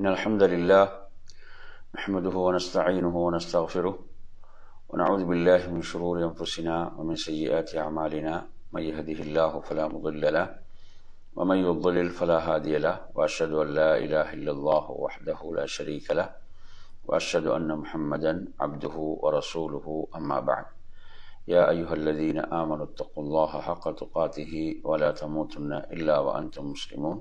إن الحمد لله نحمده ونستعينه ونستغفره ونعوذ بالله من شرور أنفسنا ومن سيئات أعمالنا من يهده الله فلا مضل له ومن يضلل فلا هادي له وأشهد أن لا إله إلا الله وحده لا شريك له وأشهد أن محمدا عبده ورسوله أما بعد يا أيها الذين آمنوا اتقوا الله حق تقاته ولا تموتن إلا وأنتم مسلمون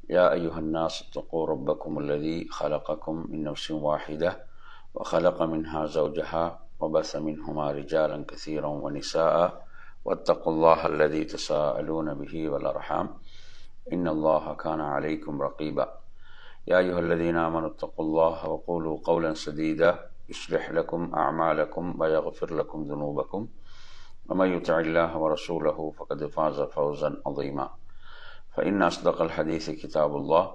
يا أيها الناس اتقوا ربكم الذي خلقكم من نفس واحدة وخلق منها زوجها وبث منهما رجالا كثيرا ونساء واتقوا الله الذي تساءلون به والأرحام إن الله كان عليكم رقيبا يا أيها الذين آمنوا اتقوا الله وقولوا قولا سديدا يصلح لكم أعمالكم ويغفر لكم ذنوبكم ومن يطع الله ورسوله فقد فاز فوزا عظيما فإن أصدق الحديث كتاب الله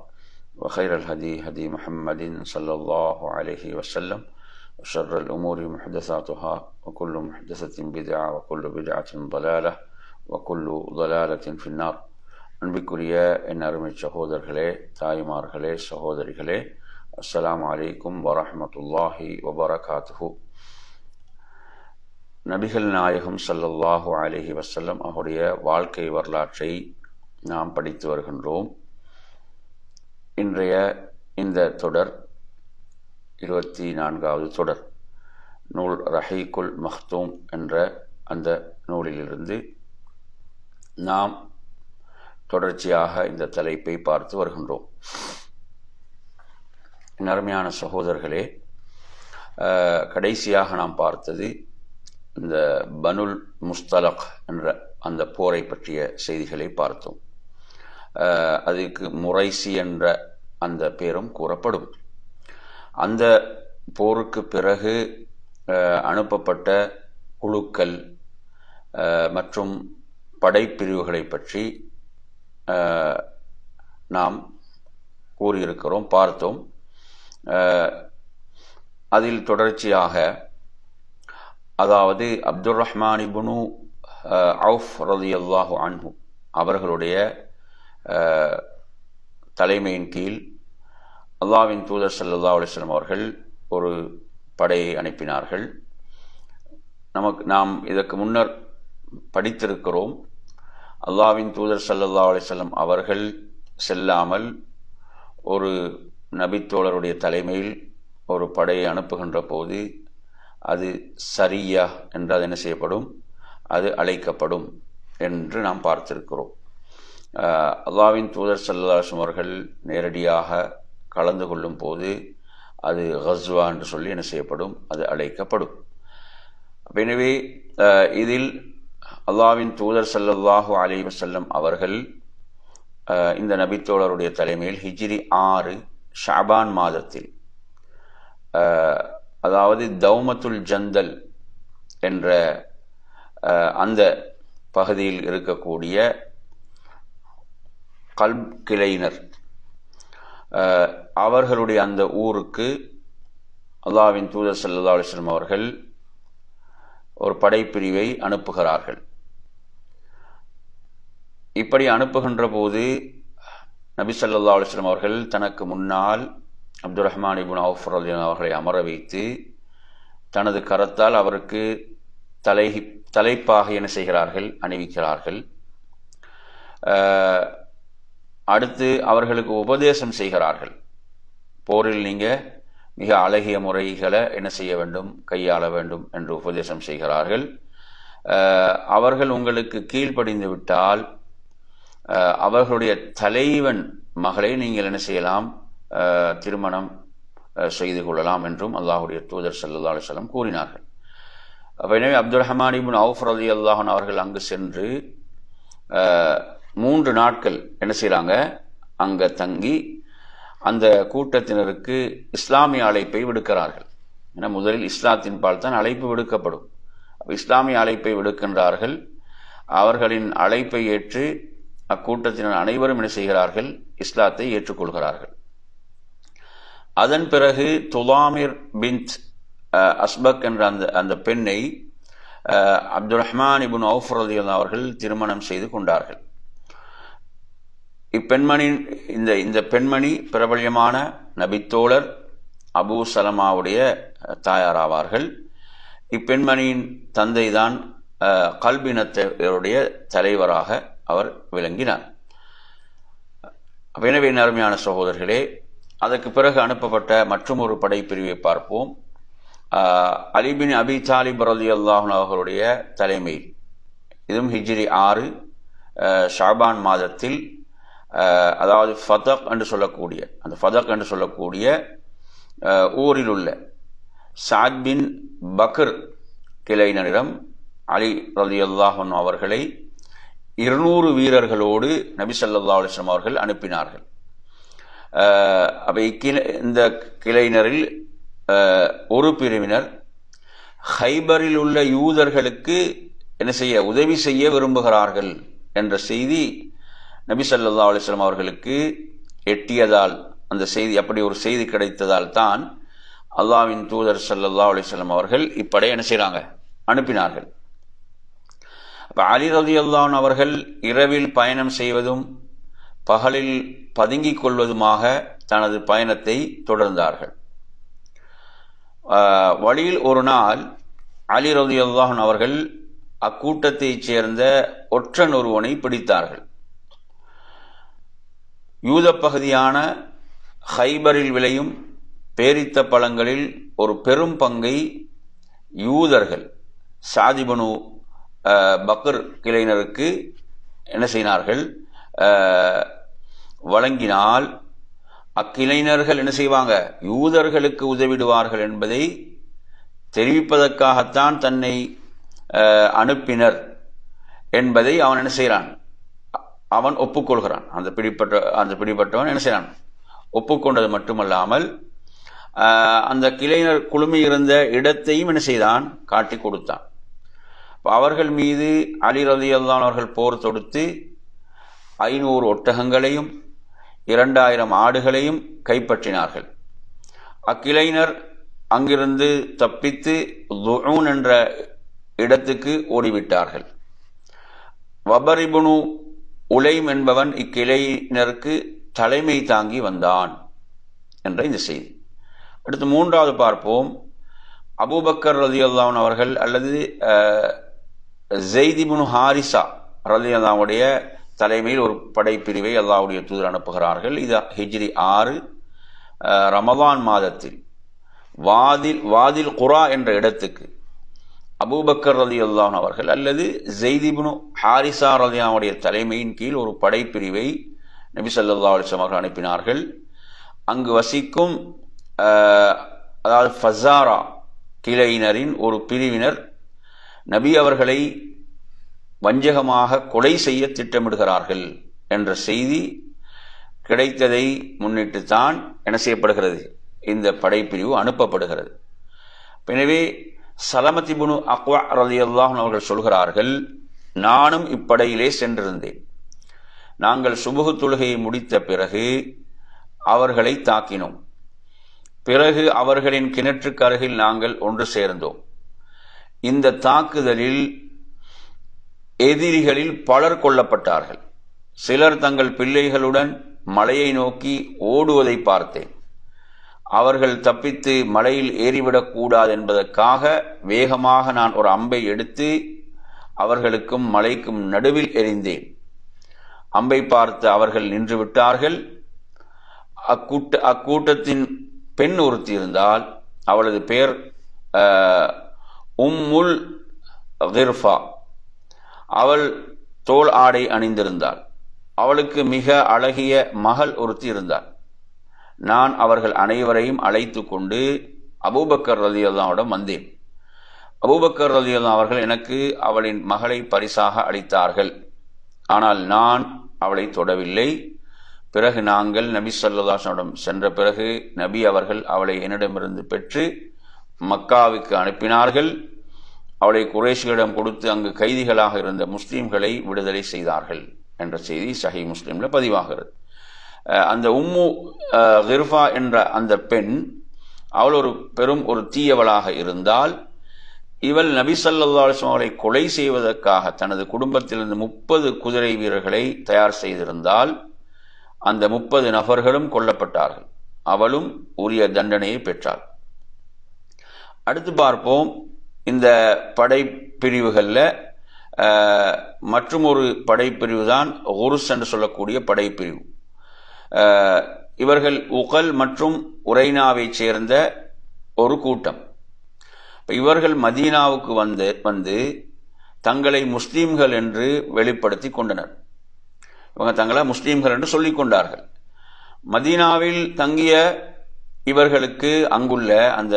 وخير الهدي هدي محمد صلى الله عليه وسلم وشر الأمور محدثاتها وكل محدثة بدعة وكل بدعة ضلالة وكل ضلالة في النار. அன்பிற்குரிய என் அருமை சகோதரர்களே, தாய்மார்களே, சகோதரிகளே, அஸ்ஸலாமு அலைக்கும் வரஹ்மத்துல்லாஹி வபரகாத்துஹு. நபிகள் நாயகம் ஸல்லல்லாஹு அலைஹி வஸல்லம் அவருடைய வாழ்க்கை வரலாற்றை நாம் படித்து வருகின்றோம். இன்றைய இந்த தொடர் 24வது தொடர். நூல் ரஹீக்குல் மக்தூம் என்ற அந்த நூலிலிருந்து நாம் தொடர்ச்சியாக இந்த தலைப்பை பார்த்து வருகின்றோம். அருமையான சகோதரர்களே, கடைசியாக நாம் பார்த்தது இந்த பனுல் முஸ்தலக் என்ற அந்த போரை பற்றிய செய்திகளை பார்த்தோம். அதுக்கு முரைசி என்ற அந்த பேரும் கூறப்படும். அந்த போருக்கு பிறகு அனுப்பப்பட்ட குழுக்கள் மற்றும் படைப்பிரிவுகளை பற்றி நாம் கூறியிருக்கிறோம், பார்த்தோம். அதில் தொடர்ச்சியாக, அதாவது அப்துர் ரஹ்மான் இப்னு அவுஃப் ரலியல்லாஹு அன்ஹு அவர்களுடைய தலைமையின் கீழ் அல்லாஹ்வின் தூதர் ஸல்லல்லாஹு அலைஹி வஸல்லம் அவர்கள் ஒரு படையை அனுப்பினார்கள். நாம் இதற்கு முன்னர் படித்திருக்கிறோம். அல்லாஹ்வின் தூதர் ஸல்லல்லாஹு அலைஹி வஸல்லம் அவர்கள் செல்லாமல் ஒரு நபித்தோழருடைய தலைமையில் ஒரு படையை அனுப்புகின்ற போது அது சரியா என்று அது என்ன செய்யப்படும், அது அழைக்கப்படும் என்று நாம் பார்த்திருக்கிறோம். அல்லாஹ்வின் தூதர் ஸல்லல்லாஹு அலைஹி வஸல்லம் அவர்கள் நேரடியாக கலந்து கொள்ளும் போது அது கஸ்வா என்று சொல்லி என்ன செய்யப்படும், அது அழைக்கப்படும். எனவே இதில் அல்லாஹ்வின் தூதர் ஸல்லல்லாஹு அலைஹி வஸல்லம் அவர்கள் இந்த நபித்தோழருடைய தலைமையில் ஹிஜ்ரி 6 ஷஅபான் மாதத்தில், அதாவது தௌமத்துல் ஜந்தல் என்ற அந்த பகுதியில் இருக்கக்கூடிய கல்ப் கிளையினர் அவர்களுடைய அந்த ஊருக்கு அல்லாஹ்வின் தூதர் ஸல்லல்லாஹு அலைஹி வஸல்லம் அவர்கள் ஒரு படைப்பிரிவை அனுப்புகிறார்கள். இப்படி அனுப்புகின்ற போது நபி ஸல்லல்லாஹு அலைஹி வஸல்லம் அவர்கள் தனக்கு முன்னால் அப்துர் ரஹ்மான் இப்னு அவுஃப் ரலியல்லாஹு அவர்களை அமர வைத்து தனது கரத்தால் அவருக்கு தலைப்பாக என்ன செய்கிறார்கள், அணிவிக்கிறார்கள். அடுத்து அவர்களுக்கு உபதேசம் செய்கிறார்கள். போரில் நீங்கள் மிக அழகிய முறைகளை என்ன செய்ய வேண்டும், கையாள வேண்டும் என்று உபதேசம் செய்கிறார்கள். அவர்கள் உங்களுக்கு கீழ்ப்படிந்து விட்டால் அவர்களுடைய தலைவன் மகளை நீங்கள் என்ன செய்யலாம், திருமணம் செய்து கொள்ளலாம் என்றும் அல்லாஹ்வுடைய தூதர் ஸல்லல்லாஹு அலைஹி வஸல்லம் கூறினார்கள். எனவே அப்துர் ரஹ்மான் இப்னு அவுஃப் ரலியல்லாஹு அன்ஹு அவர்கள் அங்கு சென்று 3 நாட்கள் என்ன செய்கிறாங்க, அங்கே தங்கி அந்த கூட்டத்தினருக்கு இஸ்லாமிய அழைப்பை விடுக்கிறார்கள். ஏன்னா முதலில் இஸ்லாத்தின் பால் தான் அழைப்பு விடுக்கப்படும். இஸ்லாமிய அழைப்பை விடுக்கின்றார்கள். அவர்களின் அழைப்பை ஏற்று அக்கூட்டத்தினர் அனைவரும் என்ன செய்கிறார்கள், இஸ்லாத்தை ஏற்றுக்கொள்கிறார்கள். அதன் பிறகு துலாமிர் பின்த் அஸ்பக் என்ற அந்த பெண்ணை அப்துர் ரஹ்மான் இப்னு அவுஃப் ரலியல்லாஹு அவர்கள் திருமணம் செய்து கொண்டார்கள். இப்பெண்மணி இந்த பெண்மணி பிரபல்யமான நபித்தோழர் அபூ சலமாவுடைய தாயார் ஆவார்கள். இப்பெண்மணியின் தந்தை தான் கல்பினத்தருடைய தலைவராக அவர் விளங்கினார். எனவே அருமையான சகோதரர்களே, அதற்கு பிறகு அனுப்பப்பட்ட மற்றும் ஒரு படைப்பிரிவை பார்ப்போம். அலி பின் அபி தாலிப் ரலியல்லாஹு அன்ஹு அவர்களுடைய தலைமையில், இதுவும் ஹிஜ்ரி 6 ஷாபான் மாதத்தில், அதாவது ஃபதக் என்று சொல்லக்கூடிய ஊரில் உள்ள சாத் பின் பக்ர் கிளைனரிடம் அலி ரலியல்லாஹு அன்ஹு அவர்களை 200 வீரர்களோடு நபி ஸல்லல்லாஹு அலைஹி வஸல்லம் அவர்கள் அனுப்பினார்கள். இந்த கிளைனரில் ஒரு பிரிவினர் ஹைபரில் உள்ள யூதர்களுக்கு உதவி செய்ய விரும்புகிறார்கள் என்ற செய்தி நபி ஸல்லல்லாஹு அலைஹி வஸல்லம் அவர்களுக்கு எட்டியதால், அந்த செய்தி அப்படி ஒரு செய்தி கிடைத்ததால் தான் அல்லாஹ்வின் தூதர் ஸல்லல்லாஹு அலைஹி வஸல்லம் அவர்கள் இப்படை அனுப்பினார்கள். அப்ப அலி ரலியல்லாஹு அன்ஹு அவர்கள் இரவில் பயணம் செய்வதும் பகலில் பதுங்கிக் கொள்வதுமாக தனது பயணத்தை தொடர்ந்தார்கள். வழியில் ஒரு நாள் அலி ரலியல்லாஹு அன்ஹு அவர்கள் அக்கூட்டத்தைச் சேர்ந்த ஒற்றன் ஒருவனை பிடித்தார்கள். யூத பகுதியான ஹைபரில் விளையும் பேரித்த பழங்களில் ஒரு பெரும் பங்கை யூதர்கள் சாத் இப்னு பக்ர் கிளைனருக்கு செய்தார்கள், வழங்கினால் அக்கிளைஞர்கள் செய்வாங்க, யூதர்களுக்கு உதவிடுவார்கள் என்பதை தெரிவிப்பதற்காகத்தான் தன்னை அனுப்பினர் என்பதை அவன் செய்கிறான், அவன் ஒப்புக்கொள்கிறான். அந்த பிடிப்பட்டவன் செய்கிறான், ஒப்புக்கொண்டது மட்டுமல்லாமல் அந்த கிளைஞர் குழுமி இருந்த இடத்தையும் செய்தான், காட்டி கொடுத்தான். அவர்கள் மீது அலி ரலியல்லாஹு அன்ஹு அவர்கள் போர் தொடுத்து 500 ஒட்டகங்களையும் 2000 ஆடுகளையும் கைப்பற்றினார்கள். அக்கிளைஞர் அங்கிருந்து தப்பித்து துஊன் என்ற இடத்துக்கு ஓடிவிட்டார்கள். வபர் இப்னு உலைம் என்பவன் இக்கிளைஞருக்கு தலைமை தாங்கி வந்தான் என்ற இந்த செய்தி. அடுத்து 3வது பார்ப்போம். அபூபக்கர் ரலியல்லாஹு அன்ஹு அவர்கள் அல்லது ஸைத் இப்னு ஹாரிஸா ரலியல்லாஹு அன்ஹுடைய தலைமையில் ஒரு படைப்பிரிவை அல்லாஹ்வுடைய தூதர் அனுப்புகிறார்கள். இது ஹிஜ்ரி 6 ரமலான் மாதத்தில் வாதில் குரா என்ற இடத்துக்கு அபூபக்கர் ரலியல்லாஹு அன்ஹு அவர்கள் அல்லது ஸைத் இப்னு ஹாரிஸா ரலியல்லாஹு அன்ஹுடைய தலைமையின் கீழ் ஒரு படைப்பிரிவை நபி ஸல்லல்லாஹு அலைஹி வஸல்லம் அவர்கள் அனுப்பினார்கள். அங்கு வசிக்கும் அதாவது ஃபஸாரா கிளையினரின் ஒரு பிரிவினர் நபி அவர்களை வஞ்சகமாக கொலை செய்ய திட்டமிடுகிறார்கள் என்ற செய்தி கிடைத்ததை முன்னிட்டு தான் செய்யப்படுகிறது, இந்த படைப்பிரிவு அனுப்பப்படுகிறது. எனவே சலமத் இப்னு அக்வா ரலியல்லாஹு அன்ஹு அவர்கள் சொல்கிறார்கள், நானும் இப்படையிலே சென்றிருந்தேன். நாங்கள் சுபுஹ் தொழுகையை முடித்த பிறகு அவர்களை தாக்கினோம். பிறகு அவர்களின் கிணற்றுக்கு அருகில் நாங்கள் ஒன்று சேர்ந்தோம். இந்த தாக்குதலில் எதிரிகளில் பலர் கொல்லப்பட்டார்கள். சிலர் தங்கள் பிள்ளைகளுடன் மலையை நோக்கி ஓடுவதை பார்த்தேன். அவர்கள் தப்பித்து மலையில் ஏறிவிடக் கூடாது என்பதற்காக வேகமாக நான் ஒரு அம்பை எடுத்து அவர்களுக்கும் மலைக்கும் நடுவில் எறிந்தேன். அம்பை பார்த்து அவர்கள் நின்று விட்டார்கள். அக்கூட்டத்தின் பெண் ஒருத்தி இருந்தால், அவளது பெயர் உம்முல் கிர்ஃபா. அவள் தோல் ஆடை அணிந்திருந்தாள். அவளுக்கு மிக அழகிய மகள் ஒருத்தி இருந்தாள். நான் அவர்கள் அனைவரையும் அழைத்து கொண்டு அபூபக்கர் ரலியல்லாஹு அன்ஹு வந்தேன். அபூபக்கர் ரலியல்லாஹு அவர்கள் எனக்கு அவளின் மகளை பரிசாக அளித்தார்கள். ஆனால் நான் அவளை தொடவில்லை. பிறகு நாங்கள் நபி ஸல்லல்லாஹு அலைஹி வஸல்லம் சென்ற பிறகு நபி அவர்கள் அவளை என்னிடமிருந்து பெற்று மக்காவுக்கு அனுப்பினார்கள். அவளை குறைஷிகளிடம் கொடுத்து அங்கு கைதிகளாக இருந்த முஸ்லீம்களை விடுதலை செய்தார்கள் என்ற செய்தி சஹீஹ் முஸ்லிம்ல பதிவாகிறது. அந்த உம்மு கிர்ஃபா என்ற அந்த பெண், அவள் ஒரு பெரும் ஒரு தீயவளாக இருந்தால், இவள் நபி ஸல்லல்லாஹு அலைஹி வஸல்லம் அவளை கொலை செய்வதற்காக தனது குடும்பத்திலிருந்து 30 குதிரை வீரர்களை தயார் செய்திருந்தால் அந்த 30 நபர்களும் கொல்லப்பட்டார்கள். அவளும் உரிய தண்டனையை பெற்றாள். அடுத்து பார்ப்போம், இந்த படைப்பிரிவுகளில் மற்றும் ஒரு படைப்பிரிவு தான் உருஸ் என்று சொல்லக்கூடிய படைப்பிரிவு. இவர்கள் உகல் மற்றும் உரைனாவை சேர்ந்த ஒரு கூட்டம். இவர்கள் மதீனாவுக்கு வந்து தங்களை முஸ்லீம்கள் என்று வெளிப்படுத்தி கொண்டனர். இவங்க தங்களை முஸ்லீம்கள் என்று சொல்லிக் கொண்டார்கள். மதீனாவில் தங்கிய இவர்களுக்கு அங்குள்ள அந்த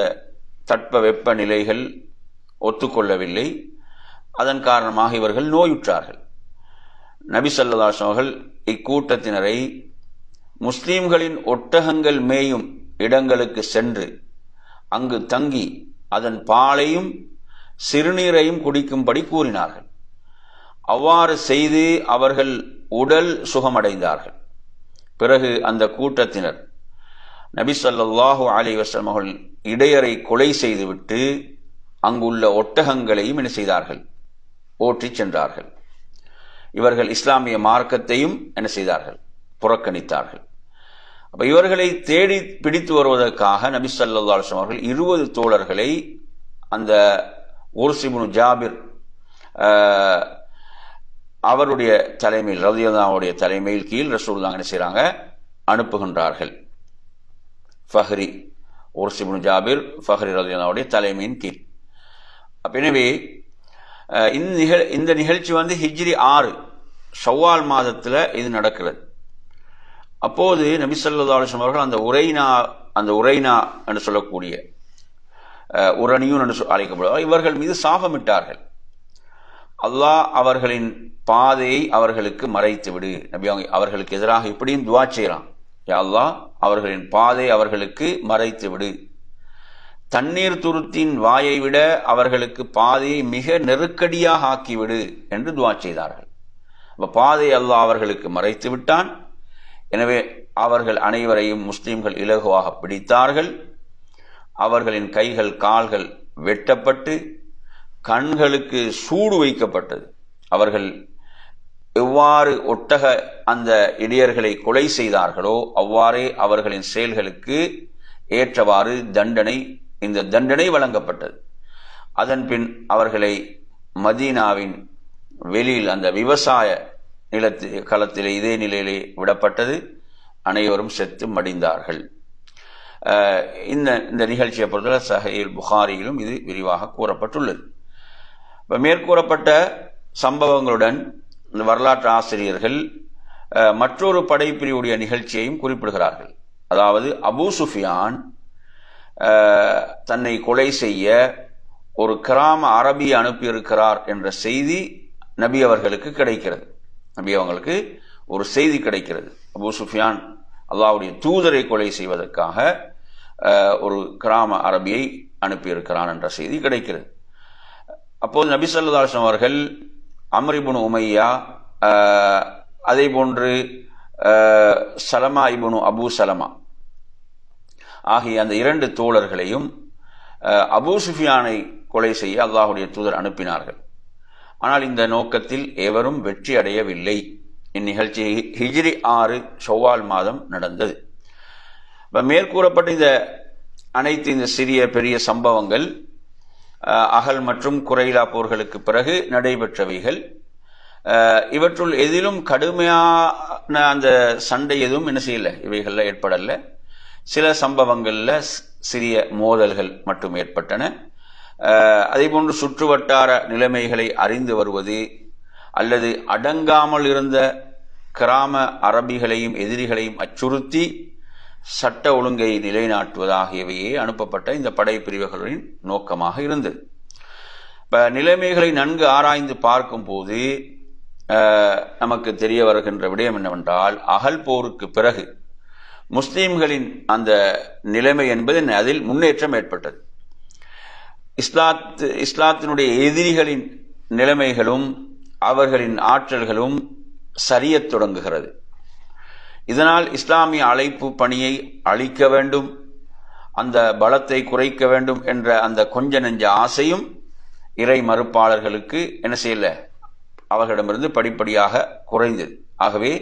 தட்பவெப்ப நிலைகள் ஒத்துக்கொள்ளவில்லை. அதன் காரணமாக இவர்கள் நோயுற்றார்கள். நபி ஸல்லல்லாஹு அலைஹி வஸல்லம் அவர்கள் இக்கூட்டத்தினரை முஸ்லீம்களின் ஒட்டகங்கள் மேயும் இடங்களுக்கு சென்று அங்கு தங்கி அதன் பாலையும் சிறுநீரையும் குடிக்கும்படி கூறினார்கள். அவ்வாறு செய்து அவர்கள் உடல் சுகமடைந்தார்கள். பிறகு அந்த கூட்டத்தினர் நபி ஸல்லல்லாஹு அலைஹி வஸல்லம் அவர்கள் இடையரை கொலை செய்துவிட்டு அங்குள்ள ஒட்டகங்களையும் என்ன செய்தார்கள்? ஓட்டிச் சென்றார்கள். இவர்கள் இஸ்லாமிய மார்க்கத்தையும் என்ன செய்தார்கள்? புறக்கணித்தார்கள். அப்ப இவர்களை தேடி பிடித்து வருவதற்காக நபி ஸல்லல்லாஹு அலைஹி வஸல்லம் அவர்கள் 20 தோழர்களை அந்த உர்ஸ் இப்னு ஜாபிர் அவருடைய தலைமையில், ரலியல்லாஹு அன்ஹுடைய தலைமையில் கீழ் ரசூலுல்லாஹ் என்ன செய்றாங்க? அனுப்புகின்றார்கள். ஃபஹ்ரி உர்ஸ் இப்னு ஜாபிர் ஃபஹ்ரி ரலியல்லாஹு அன்ஹுடைய தலைமையின் கீழ். எனவே இந்த நிகழ்ச்சி வந்து ஹிஜ்ரி 6 ஷவ்வால் மாதத்தில் இது நடக்கிறது. அப்போது நபி ஸல்லல்லாஹு அலைஹி வஸல்லம் அவர்கள் அந்த உரைனா என்று சொல்லக்கூடிய உரணியூன் என்று அழைக்கப்படுவார், இவர்கள் மீது சாபமிட்டார்கள். அல்லாஹ் அவர்களின் பாதையை அவர்களுக்கு மறைத்து விடு. நபி அவர்களுக்கு எதிராக இப்படியும் துஆ செய்யலாம், யா அல்லாஹ் அவர்களின் பாதை அவர்களுக்கு மறைத்து விடு. தண்ணீர் துருத்தின் வாயை விட அவர்களுக்கு பாதையை மிக நெருக்கடியாக ஆக்கிவிடு என்று துஆ செய்தார்கள். அப்ப பாதை அல்லாஹ் அவர்களுக்கு மறைத்து விட்டான். எனவே அவர்கள் அனைவரையும் முஸ்லிம்கள் இலகுவாக பிடித்தார்கள். அவர்களின் கைகள் கால்கள் வெட்டப்பட்டு கண்களுக்கு சூடு வைக்கப்பட்டது. அவர்கள் எவ்வாறு ஒட்டக அந்த இடையர்களை கொலை செய்தார்களோ அவ்வாறே அவர்களின் செயல்களுக்கு ஏற்றவாறு இந்த தண்டனை வழங்கப்பட்டது. அதன் பின் அவர்களை மதீனாவின் வெளியில் அந்த விவசாய களத்திலே இதே நிலையிலே விடப்பட்டது. அனைவரும் செத்து மடிந்தார்கள். இந்த நிகழ்ச்சியை பொறுத்தவரை சஹீஹ் புகாரியிலும் இது விரிவாக கூறப்பட்டுள்ளது. இப்போ மேற்கூறப்பட்ட சம்பவங்களுடன் இந்த வரலாற்று ஆசிரியர்கள் மற்றொரு படைப்பிரிவுடைய நிகழ்ச்சியையும் குறிப்பிடுகிறார்கள். அதாவது அபூ சுஃபியான் தன்னை கொலை செய்ய ஒரு கிராம அரபியை அனுப்பியிருக்கிறார் என்ற செய்தி நபி அவர்களுக்கு கிடைக்கிறது. நபி அவங்களுக்கு ஒரு செய்தி கிடைக்கிறது. அபூ சுஃபியான் அல்லாஹ்வுடைய தூதரை கொலை செய்வதற்காக ஒரு கிராம அரபியை அனுப்பியிருக்கிறான் என்ற செய்தி கிடைக்கிறது. அப்போது நபி ஸல்லல்லாஹு அலைஹி வஸல்லம் அவர்கள் அம்ர் இப்னு உமையா, அதே போன்று சலமா இப்னு அபூ சலமா ஆகிய அந்த 2 தோழர்களையும் அபூ சுஃபியானை கொலை செய்ய அல்லாஹ்வுடைய தூதர் அனுப்பினார்கள். ஆனால் இந்த நோக்கத்தில் எவரும் வெற்றி அடையவில்லை. இந்நிகழ்ச்சி ஹிஜ்ரி 6 ஷவ்வால் மாதம் நடந்தது. மேற்கூறப்பட்ட இந்த சிறிய பெரிய சம்பவங்கள் அகல் மற்றும் குரைலா போர்களுக்கு பிறகு நடைபெற்றவைகள். இவற்றுள் எதிலும் கடுமையான அந்த சண்டை எதுவும் என்ன செய்யல, இவைகள்ல ஏற்படல. சில சம்பவங்கள்ல சிறிய மோதல்கள் மட்டும் ஏற்பட்டன. அதே போன்று சுற்றுவட்டார நிலைமைகளை அறிந்து வருவது அல்லது அடங்காமல் இருந்த கிராம அரபிகளையும் எதிரிகளையும் அச்சுறுத்தி சட்ட ஒழுங்கை நிலைநாட்டுவது ஆகியவையே அனுப்பப்பட்ட இந்த படைப்பிரிவுகளின் நோக்கமாக இருந்தது. நிலைமைகளை நன்கு ஆராய்ந்து பார்க்கும் போது நமக்கு தெரிய வருகின்ற விடயம் என்னவென்றால், அகல் போருக்கு பிறகு முஸ்லிம்களின் அந்த நிலைமை என்பது அதில் முன்னேற்றம் ஏற்பட்டது. இஸ்லாத்தினுடைய எதிரிகளின் நிலைமைகளும் அவர்களின் ஆற்றல்களும் சரியத் தொடங்குகிறது. இதனால் இஸ்லாமிய அழைப்பு பணியை அழிக்க வேண்டும், அந்த பலத்தை குறைக்க வேண்டும் என்ற அந்த கொஞ்ச நெஞ்ச ஆசையும் இறை மறுப்பாளர்களுக்கு என்ன செய்யல, அவர்களிடமிருந்து படிப்படியாக குறைந்தது. ஆகவே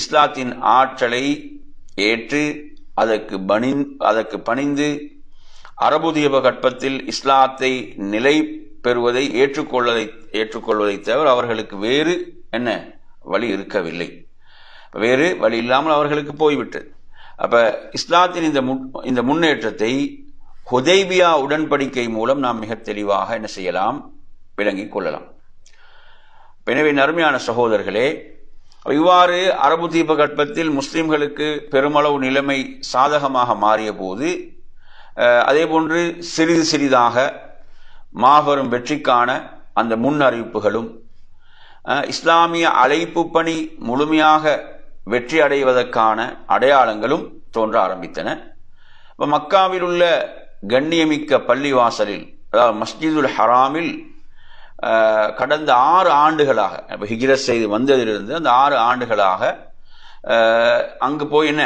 இஸ்லாத்தின் ஆற்றலை ஏற்று அதற்கு பணிந்து அரபு தீபகற்பத்தில் இஸ்லாத்தை நிலை பெறுவதை ஏற்றுக்கொள்வதை தவிர அவர்களுக்கு வேறு என்ன வழி இருக்கவில்லை. வேறு வழி இல்லாமல் அவர்களுக்கு போய்விட்டது. அப்ப இஸ்லாத்தின் இந்த முன்னேற்றத்தை ஹுதைபியா உடன்படிக்கை மூலம் நாம் மிக தெளிவாக என்ன செய்யலாம், விளங்கிக் கொள்ளலாம். எனவே அருமையான சகோதரர்களே, இவ்வாறு அரபு தீபகற்பத்தில் முஸ்லிம்களுக்கு பெருமளவு நிலைமை சாதகமாக மாறிய போது, அதே போன்று சிறிது சிறிதாக மாபெரும் வெற்றிக்கான அந்த முன் அறிவிப்புகளும் இஸ்லாமிய அழைப்பு பணி முழுமையாக வெற்றி அடைவதற்கான அடையாளங்களும் தோன்ற ஆரம்பித்தன. மக்காவில் உள்ள கண்ணியமிக்க பள்ளிவாசலில், அதாவது மஸ்ஜிதுல் ஹராமில் கடந்த 6 ஆண்டுகளாக ஹிஜ்ரத் செய்து வந்ததிலிருந்து அந்த 6 ஆண்டுகளாக அங்கு போய் என்ன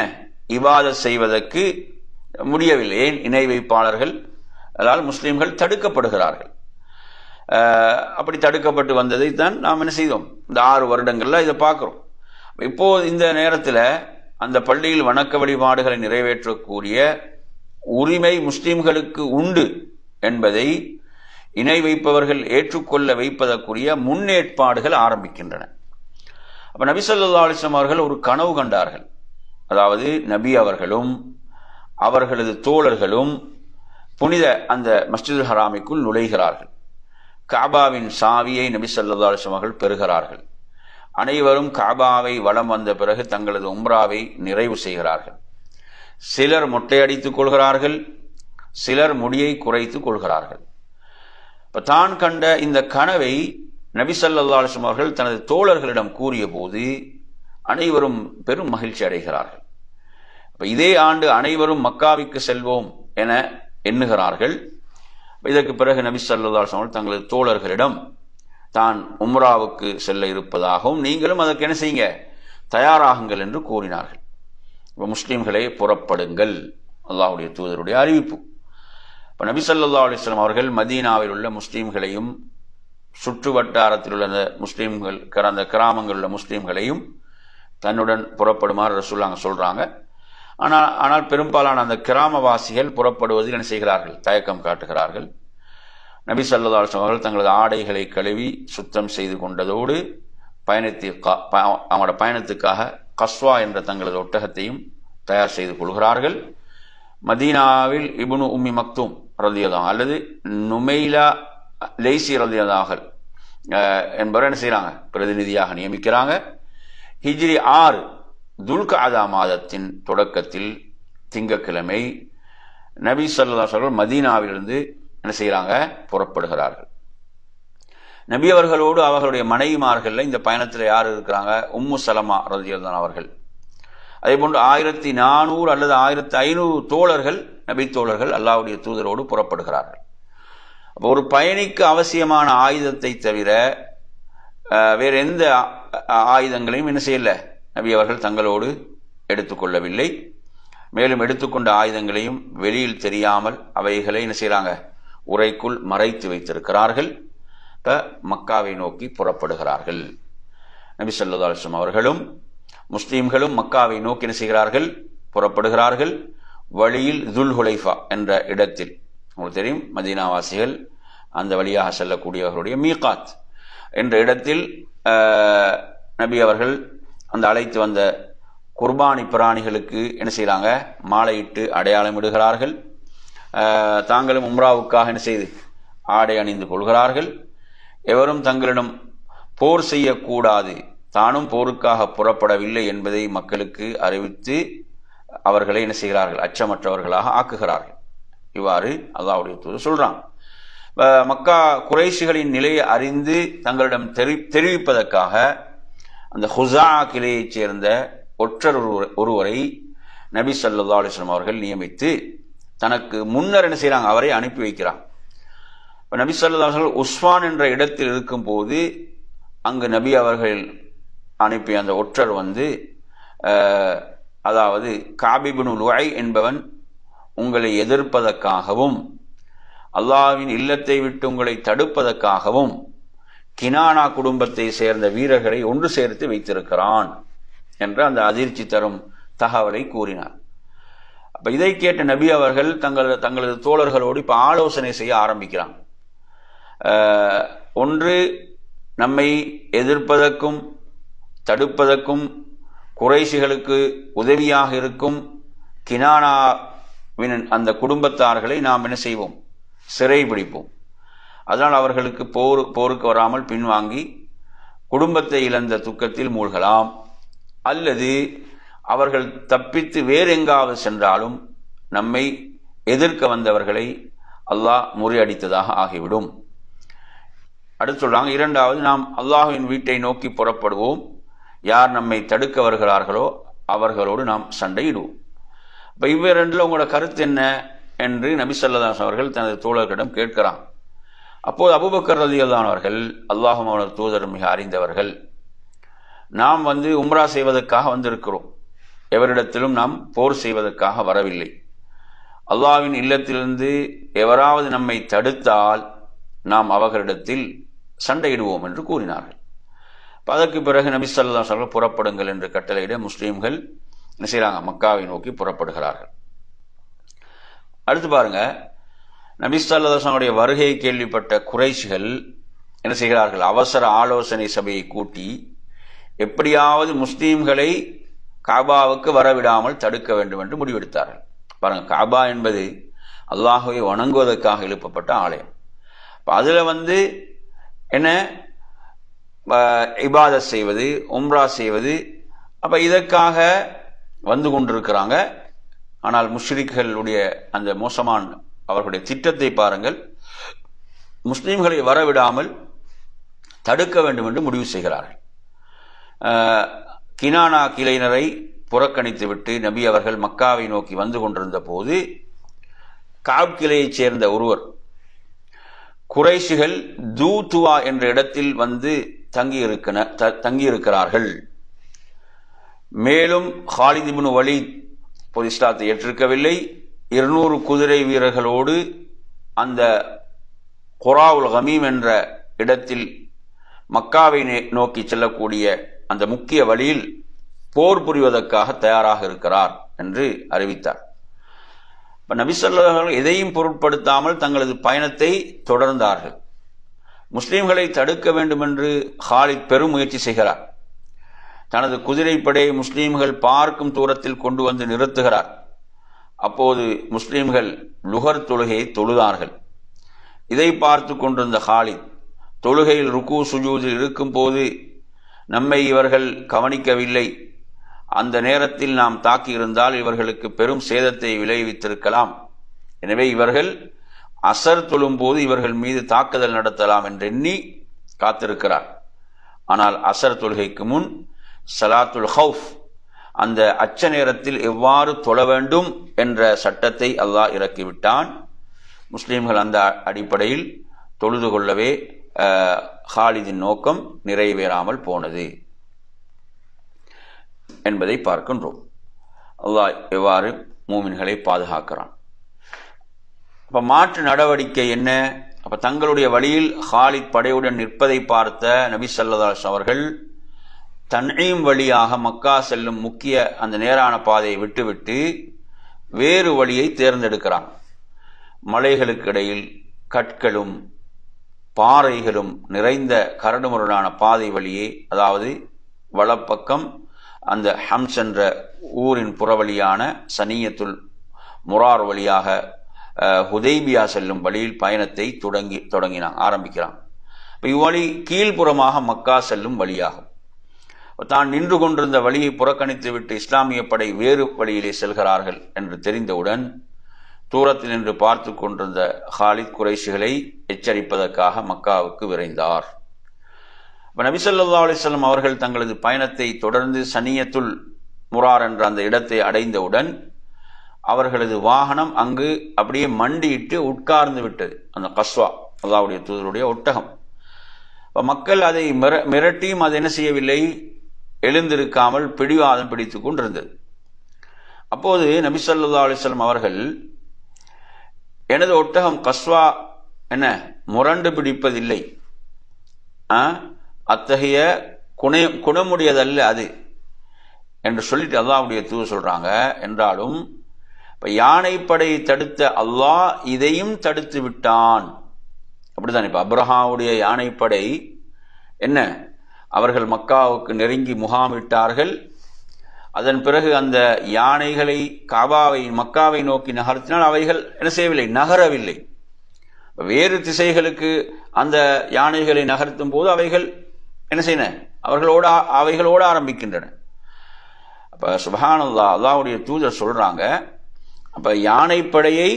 இபாதத் செய்வதற்கு முடியவில்லை. ஏன்? இணை வைப்பாளர்கள், அதாவது முஸ்லிம்கள் தடுக்கப்படுகிறார்கள். அப்படி தடுக்கப்பட்டு வந்ததை தான் நாம் என்ன செய்தோம், இந்த 6 வருடங்கள்ல இதை பார்க்கிறோம். இப்போ இந்த நேரத்தில் அந்த பள்ளியில் வணக்க வழிபாடுகளை நிறைவேற்றக்கூடிய உரிமை முஸ்லிம்களுக்கு உண்டு என்பதை இணை வைப்பவர்கள் ஏற்றுக்கொள்ள வைப்பதற்குரிய முன்னேற்பாடுகள் ஆரம்பிக்கின்றன. அப்ப நபி ஸல்லல்லாஹு அலைஹி வஸல்லம் அவர்கள் ஒரு கனவு கண்டார்கள். அதாவது நபி அவர்களும் அவர்களது தோழர்களும் புனித அந்த மஸ்ஜிதுல் ஹராமிக்குள் நுழைகிறார்கள். காபாவின் சாவியை நபி ஸல்லல்லாஹு அலைஹி வஸல்லம் அவர்கள் பெறுகிறார்கள். அனைவரும் காபாவை வலம் வந்த பிறகு தங்களது உம்ராவை நிறைவு செய்கிறார்கள். சிலர் மொட்டையடித்துக் கொள்கிறார்கள், சிலர் முடியை குறைத்துக் கொள்கிறார்கள். தான் கண்ட இந்த கனவை நபி ஸல்லல்லாஹு அலைஹி வஸல்லம் அவர்கள் தனது தோழர்களிடம் கூறிய போது அனைவரும் பெரும் மகிழ்ச்சி அடைகிறார்கள். இதே ஆண்டு அனைவரும் மக்காவிற்கு செல்வோம் என எண்ணுகிறார்கள். இதற்கு பிறகு நபி ஸல்லல்லாஹு அலைஹி வஸல்லம் தங்களது தோழர்களிடம் தான் உம்ராவுக்கு செல்ல இருப்பதாகவும் நீங்களும் அதற்கு என்ன செய்யுங்க, தயாராகுங்கள் என்று கூறினார்கள். முஸ்லிம்களே புறப்படுங்கள், அல்லாஹ்வுடைய தூதருடைய அறிவிப்பு. இப்போ நபி ஸல்லல்லாஹு அலைஹி வஸல்லம் அவர்கள் மதீனாவில் உள்ள முஸ்லிம்களையும் சுற்று வட்டாரத்தில் உள்ள அந்த முஸ்லிம்கள் அந்த கிராமங்களில் உள்ள முஸ்லிம்களையும் தன்னுடன் புறப்படுமாறு ரசூலுல்லாஹ் சொல்றாங்க. ஆனால் பெரும்பாலான அந்த கிராமவாசிகள் புறப்படுவதில் என்ன செய்கிறார்கள், தயக்கம் காட்டுகிறார்கள். நபி ஸல்லல்லாஹு அலைஹி வஸல்லம் அவர்கள் தங்களது ஆடைகளை கழுவி சுத்தம் செய்து கொண்டதோடு அவங்களோட பயணத்துக்காக கஸ்வா என்ற தங்களது ஒட்டகத்தையும் தயார் செய்து கொள்கிறார்கள். மதீனாவில் இப்னு உம்மி மக்தூம் ரலியல்லாஹு அல்லது நுமைலா லைசி ரலியல்லாஹு என்பவர் என்ன செய்யறாங்க, பிரதிநிதியாக நியமிக்கிறாங்க. ஹிஜ்ரி 6 துல்கஅதா மாதத்தின் தொடக்கத்தில் திங்கட்கிழமை நபி ஸல்லல்லாஹு அலைஹி வஸல்லம் மதீனாவிலிருந்து என்ன செய்யறாங்க, புறப்படுகிறார்கள். நபி அவர்களோடு அவர்களுடைய மனைவிமார்கள் இந்த பயணத்தில் யார் இருக்கிறாங்க, உம்மு சலமா ரலியல்லாஹு அவர்கள். அதே போன்று 1400 அல்லது 1500 தோழர்கள், நபி தோழர்கள் அல்லாஹ்வுடைய தூதரோடு புறப்படுகிறார்கள். அப்போ ஒரு பயணிக்கு அவசியமான ஆயுதத்தை தவிர வேறு எந்த ஆயுதங்களையும் என்ன செய்யல நபி அவர்கள் தங்களோடு எடுத்துக்கொள்ளவில்லை. மேலும் எடுத்துக்கொண்ட ஆயுதங்களையும் வெளியில் தெரியாமல் அவைகளை என்ன செய்யறாங்க, உரைக்குள் மறைத்து வைத்திருக்கிறார்கள். மக்காவை நோக்கி புறப்படுகிறார்கள். நபி ஸல்லல்லாஹு அலைஹி வஸல்லம் அவர்களும் முஸ்லிம்களும் மக்காவை நோக்கி என்ன செய்கிறார்கள், புறப்படுகிறார்கள். வழியில் துல்ஹுலைஃபா என்ற இடத்தில், உங்களுக்கு தெரியும் மதீனாவாசிகள் அந்த வழியாக செல்லக்கூடியவர்களுடைய மீகாத் என்ற இடத்தில் நபி அவர்கள் அந்த அழைத்து வந்த குர்பானி பிராணிகளுக்கு என்ன செய்யறாங்க, மாலையிட்டு அடையாளம் இடுகிறார்கள். தாங்களும் உம்ராவுக்காக என்ன செய்து ஆடை அணிந்து கொள்கிறார்கள். எவரும் தங்களிடம் போர் செய்யக்கூடாது, தானும் போருக்காக புறப்படவில்லை என்பதை மக்களுக்கு அறிவித்து அவர்களை என்ன செய்கிறார்கள், அச்சமற்றவர்களாக ஆக்குகிறார்கள். இவ்வாறு அல்லாஹ்வுடைய தூதர் சொல்றாங்க. மக்கா குறைஷிகளின் நிலையை அறிந்து தங்களிடம் தெரிவிப்பதற்காக அந்த ஹுஸா கிளையைச் சேர்ந்த ஒற்றர் ஒருவரை நபி ஸல்லல்லாஹு அலைஹி வஸல்லம் அவர்கள் நியமித்து தனக்கு முன்னர் என்ன செய்யறாங்க, அவரை அனுப்பி வைக்கிறாங்க. நபி ஸல்லல்லாஹு அலைஹி வஸல்லம் உஸ்வான் என்ற இடத்தில் இருக்கும் போது அங்கு நபி அவர்கள் அனுப்பிய அந்த ஒற்றர் வந்து அதாவது காப் இப்னு லுஐ என்பவன் உங்களை எதிர்ப்பதற்காகவும் அல்லாஹ்வின் இல்லத்தை விட்டு உங்களை தடுப்பதற்காகவும் கினானா குடும்பத்தை சேர்ந்த வீரர்களை ஒன்று சேர்த்து வைத்திருக்கிறான் என்ற அந்த அதிர்ச்சி தரும் தகவலை கூறினார். அப்ப இதை கேட்ட நபி அவர்கள் தங்களது தோழர்களோடு இப்ப ஆலோசனை செய்ய ஆரம்பிக்கிறாங்க. ஒன்று, நம்மை எதிர்ப்பதற்கும் தடுப்பதற்கும் குறைஷிகளுக்கு உதவியாக இருக்கும் கினானாவின் அந்த குடும்பத்தார்களை நாம் என்ன செய்வோம்? சிறை பிடிப்போம். அதனால் அவர்களுக்கு போருக்கு வராமல் பின்வாங்கி குடும்பத்தை இழந்த துக்கத்தில் மூழ்கலாம். அல்லது அவர்கள் தப்பித்து வேறெங்காவது சென்றாலும் நம்மை எதிர்க்க வந்தவர்களை அல்லாஹ் முறியடித்ததாக ஆகிவிடும். அடுத்து சொல்றாங்க, இரண்டாவது, நாம் அல்லாஹ்வின் வீட்டை நோக்கி புறப்படுவோம். யார் நம்மை தடுக்க வருகிறார்களோ அவர்களோடு நாம் சண்டையிடுவோம். இப்போ இவ்விரண்டில் உங்களோட கருத்து என்ன என்று நபி ஸல்லல்லாஹு அலைஹி அவர்கள் தனது தோழர்களிடம் கேட்கிறான். அப்போது அபூபக்கர் ரலியல்லாஹு அவர்கள், அல்லாஹ்வும் அவனது தூதர் மிக அறிந்தவர்கள், நாம் உம்ரா செய்வதற்காக வந்திருக்கிறோம், எவரிடத்திலும் நாம் போர் செய்வதற்காக வரவில்லை. அல்லாஹ்வின் இல்லத்திலிருந்து எவராவது நம்மை தடுத்தால் நாம் அவர்களிடத்தில் சண்டையிடுவோம் என்று கூறினார்கள். அதற்கு பிறகு நபி ஸல்லல்லாஹு அலைஹி வஸல்லம் புறப்படுங்கள் என்று கட்டளையிட முஸ்லீம்கள் என்ன செய்றாங்க? மக்காவை நோக்கி புறப்படுகிறார்கள். அடுத்து பாருங்க, நபி ஸல்லல்லாஹு அலைஹி வஸல்லம் வருகையை கேள்விப்பட்ட குறைஷிகள் என்ன செய்கிறார்கள்? அவசர ஆலோசனை சபையை கூட்டி எப்படியாவது முஸ்லீம்களை காபாவுக்கு வரவிடாமல் தடுக்க வேண்டும் என்று முடிவெடுத்தார்கள். பாருங்க, காபா என்பது அல்லாஹ்வை வணங்குவதற்காக எழுப்பப்பட்ட ஆலயம். அதுல என்ன இபாதத் செய்வது, உம்ரா செய்வது, அப்ப இதற்காக வந்து கொண்டிருக்கிறாங்க. ஆனால் முஷ்ரிக்குகளுடைய அந்த மோசமான அவர்களுடைய திட்டத்தை பாருங்கள். முஸ்லிம்களை வரவிடாமல் தடுக்க வேண்டும் என்று முடிவு செய்கிறார்கள். கினானா கிளையினரை புறக்கணித்துவிட்டு நபி அவர்கள் மக்காவை நோக்கி வந்து கொண்டிருந்த போது காப் கிளையைச் சேர்ந்த ஒருவர், குறைஷிகள் தூதுவா என்ற இடத்தில் தங்கியிருக்கிறார்கள். மேலும் ஹாலித் இப்னு வலீத் பொது இஸ்லாத்தை ஏற்றிருக்கவில்லை. 200 குதிரை வீரர்களோடு அந்த குராவுல் கமீம் என்ற இடத்தில் மக்காவை நோக்கி செல்லக்கூடிய அந்த முக்கிய வழியில் போர் புரிவதற்காக தயாராக இருக்கிறார் என்று அறிவித்தார். நபி ஸல்லல்லாஹு அலைஹி வஸல்லம் எதையும் பொருட்படுத்தாமல் தங்களது பயணத்தை தொடர்ந்தார்கள். முஸ்லிம்களை தடுக்க வேண்டும் என்று ஹாலித் பெரும் முயற்சி செய்கிறார். தனது குதிரைப்படையை முஸ்லிம்கள் பார்க்கும் தூரத்தில் கொண்டு வந்து நிறுத்துகிறார். அப்போது முஸ்லிம்கள் லுஹர் தொழுகையை தொழுதார்கள். இதை பார்த்து கொண்டிருந்த ஹாலித் தொழுகையில் ருக்கு சுஜூதில் இருக்கும் போது நம்மை இவர்கள் கவனிக்கவில்லை, அந்த நேரத்தில் நாம் தாக்கியிருந்தால் இவர்களுக்கு பெரும் சேதத்தை விளைவித்திருக்கலாம், எனவே இவர்கள் அசர் தொழும் போது இவர்கள் மீது தாக்குதல் நடத்தலாம் என்றெண்ணி காத்திருக்கிறார். ஆனால் அசர் தொழுகைக்கு முன் சலாத்துல் ஹவுஃப், அந்த அச்ச நேரத்தில் எவ்வாறு தொழ வேண்டும் என்ற சட்டத்தை அல்லாஹ் இறக்கிவிட்டான். முஸ்லிம்கள் அந்த அடிப்படையில் தொழுது கொள்ளவே ஹாலிதின் நோக்கம் நிறைவேறாமல் போனது என்பதை பார்க்கின்றோம். அல்லாஹ் எவ்வாறு மூமின்களை பாதுகாக்கிறான். அப்ப மாற்று நடவடிக்கை என்ன? அப்ப தங்களுடைய வழியில் ஹாலித் படையுடன் நிற்பதை பார்த்த நபி ஸல்லல்லாஹு அலைஹி வஸல்லம் அவர்கள் தன்ஈம் வழியாக மக்கா செல்லும் முக்கிய அந்த நேரான பாதையை விட்டுவிட்டு வேறு வழியை தேர்ந்தெடுக்கிறான். மலைகளுக்கு இடையில் கற்களும் பாறைகளும் நிறைந்த கரடுமுரடான பாதை வழியே, அதாவது வலப்பக்கம் அந்த ஹம்ஸ் என்ற ஊரின் புறவழியான சனியத்துல் முரார் வழியாக ஹுதைபியா செல்லும் வழியில் பயணத்தை ஆரம்பிக்கிறான். இவ்வழி கீழ்ப்புறமாக மக்கா செல்லும் வழியாகும். தான் நின்று கொண்டிருந்த வழியை புறக்கணித்துவிட்டு இஸ்லாமிய படை வேறு வழியிலே செல்கிறார்கள் என்று தெரிந்தவுடன் தூரத்தில் நின்று பார்த்து கொண்டிருந்த ஹாலித் குறைஷிகளை எச்சரிப்பதற்காக மக்காவுக்கு விரைந்தார். நபி ஸல்லல்லாஹு அலைஹி வஸல்லம் அவர்கள் தங்களது பயணத்தை தொடர்ந்து சனியத்துல் முரார் என்ற அந்த இடத்தை அடைந்தவுடன் அவர்களது வாகனம் அங்கு அப்படியே மண்டியிட்டு உட்கார்ந்து விட்டது. அந்த கஸ்வா, அல்லாஹ்வுடைய தூதருடைய ஒட்டகம். மக்கள் அதை மிரட்டியும் அது என்ன செய்யவில்லை, எழுந்திருக்காமல் பிடிவாதம் பிடித்துக் கொண்டிருந்தது. அப்போது நபி ஸல்லல்லாஹு அலைஹி வஸல்லம் அவர்கள், எனது ஒட்டகம் கஸ்வா என்ன முரண்டு பிடிப்பதில்லை, அத்தகைய குணமுடையதல்ல அது என்று சொல்லிட்டு அல்லாஹ்வுடைய தூதர் சொல்றாங்க. என்றாலும் இப்ப யானைப்படையை தடுத்த அல்லாஹ் இதையும் தடுத்து விட்டான். அப்படித்தான். இப்ப அப்ரஹாவுடைய யானைப்படை என்ன, அவர்கள் மக்காவுக்கு நெருங்கி முகாமிட்டார்கள். அதன் பிறகு அந்த யானைகளை மக்காவை நோக்கி நகர்த்தினால் அவைகள் என்ன செய்யவில்லை, நகரவில்லை. வேறு திசைகளுக்கு அந்த யானைகளை நகர்த்தும் போது அவைகள் என்ன செய்யணும், அவைகள் ஓட ஆரம்பிக்கின்றன. அப்ப சுப்ஹானல்லாஹ், அல்லாஹ்வுடைய தூதர் சொல்றாங்க, அப்ப யானைப்படையை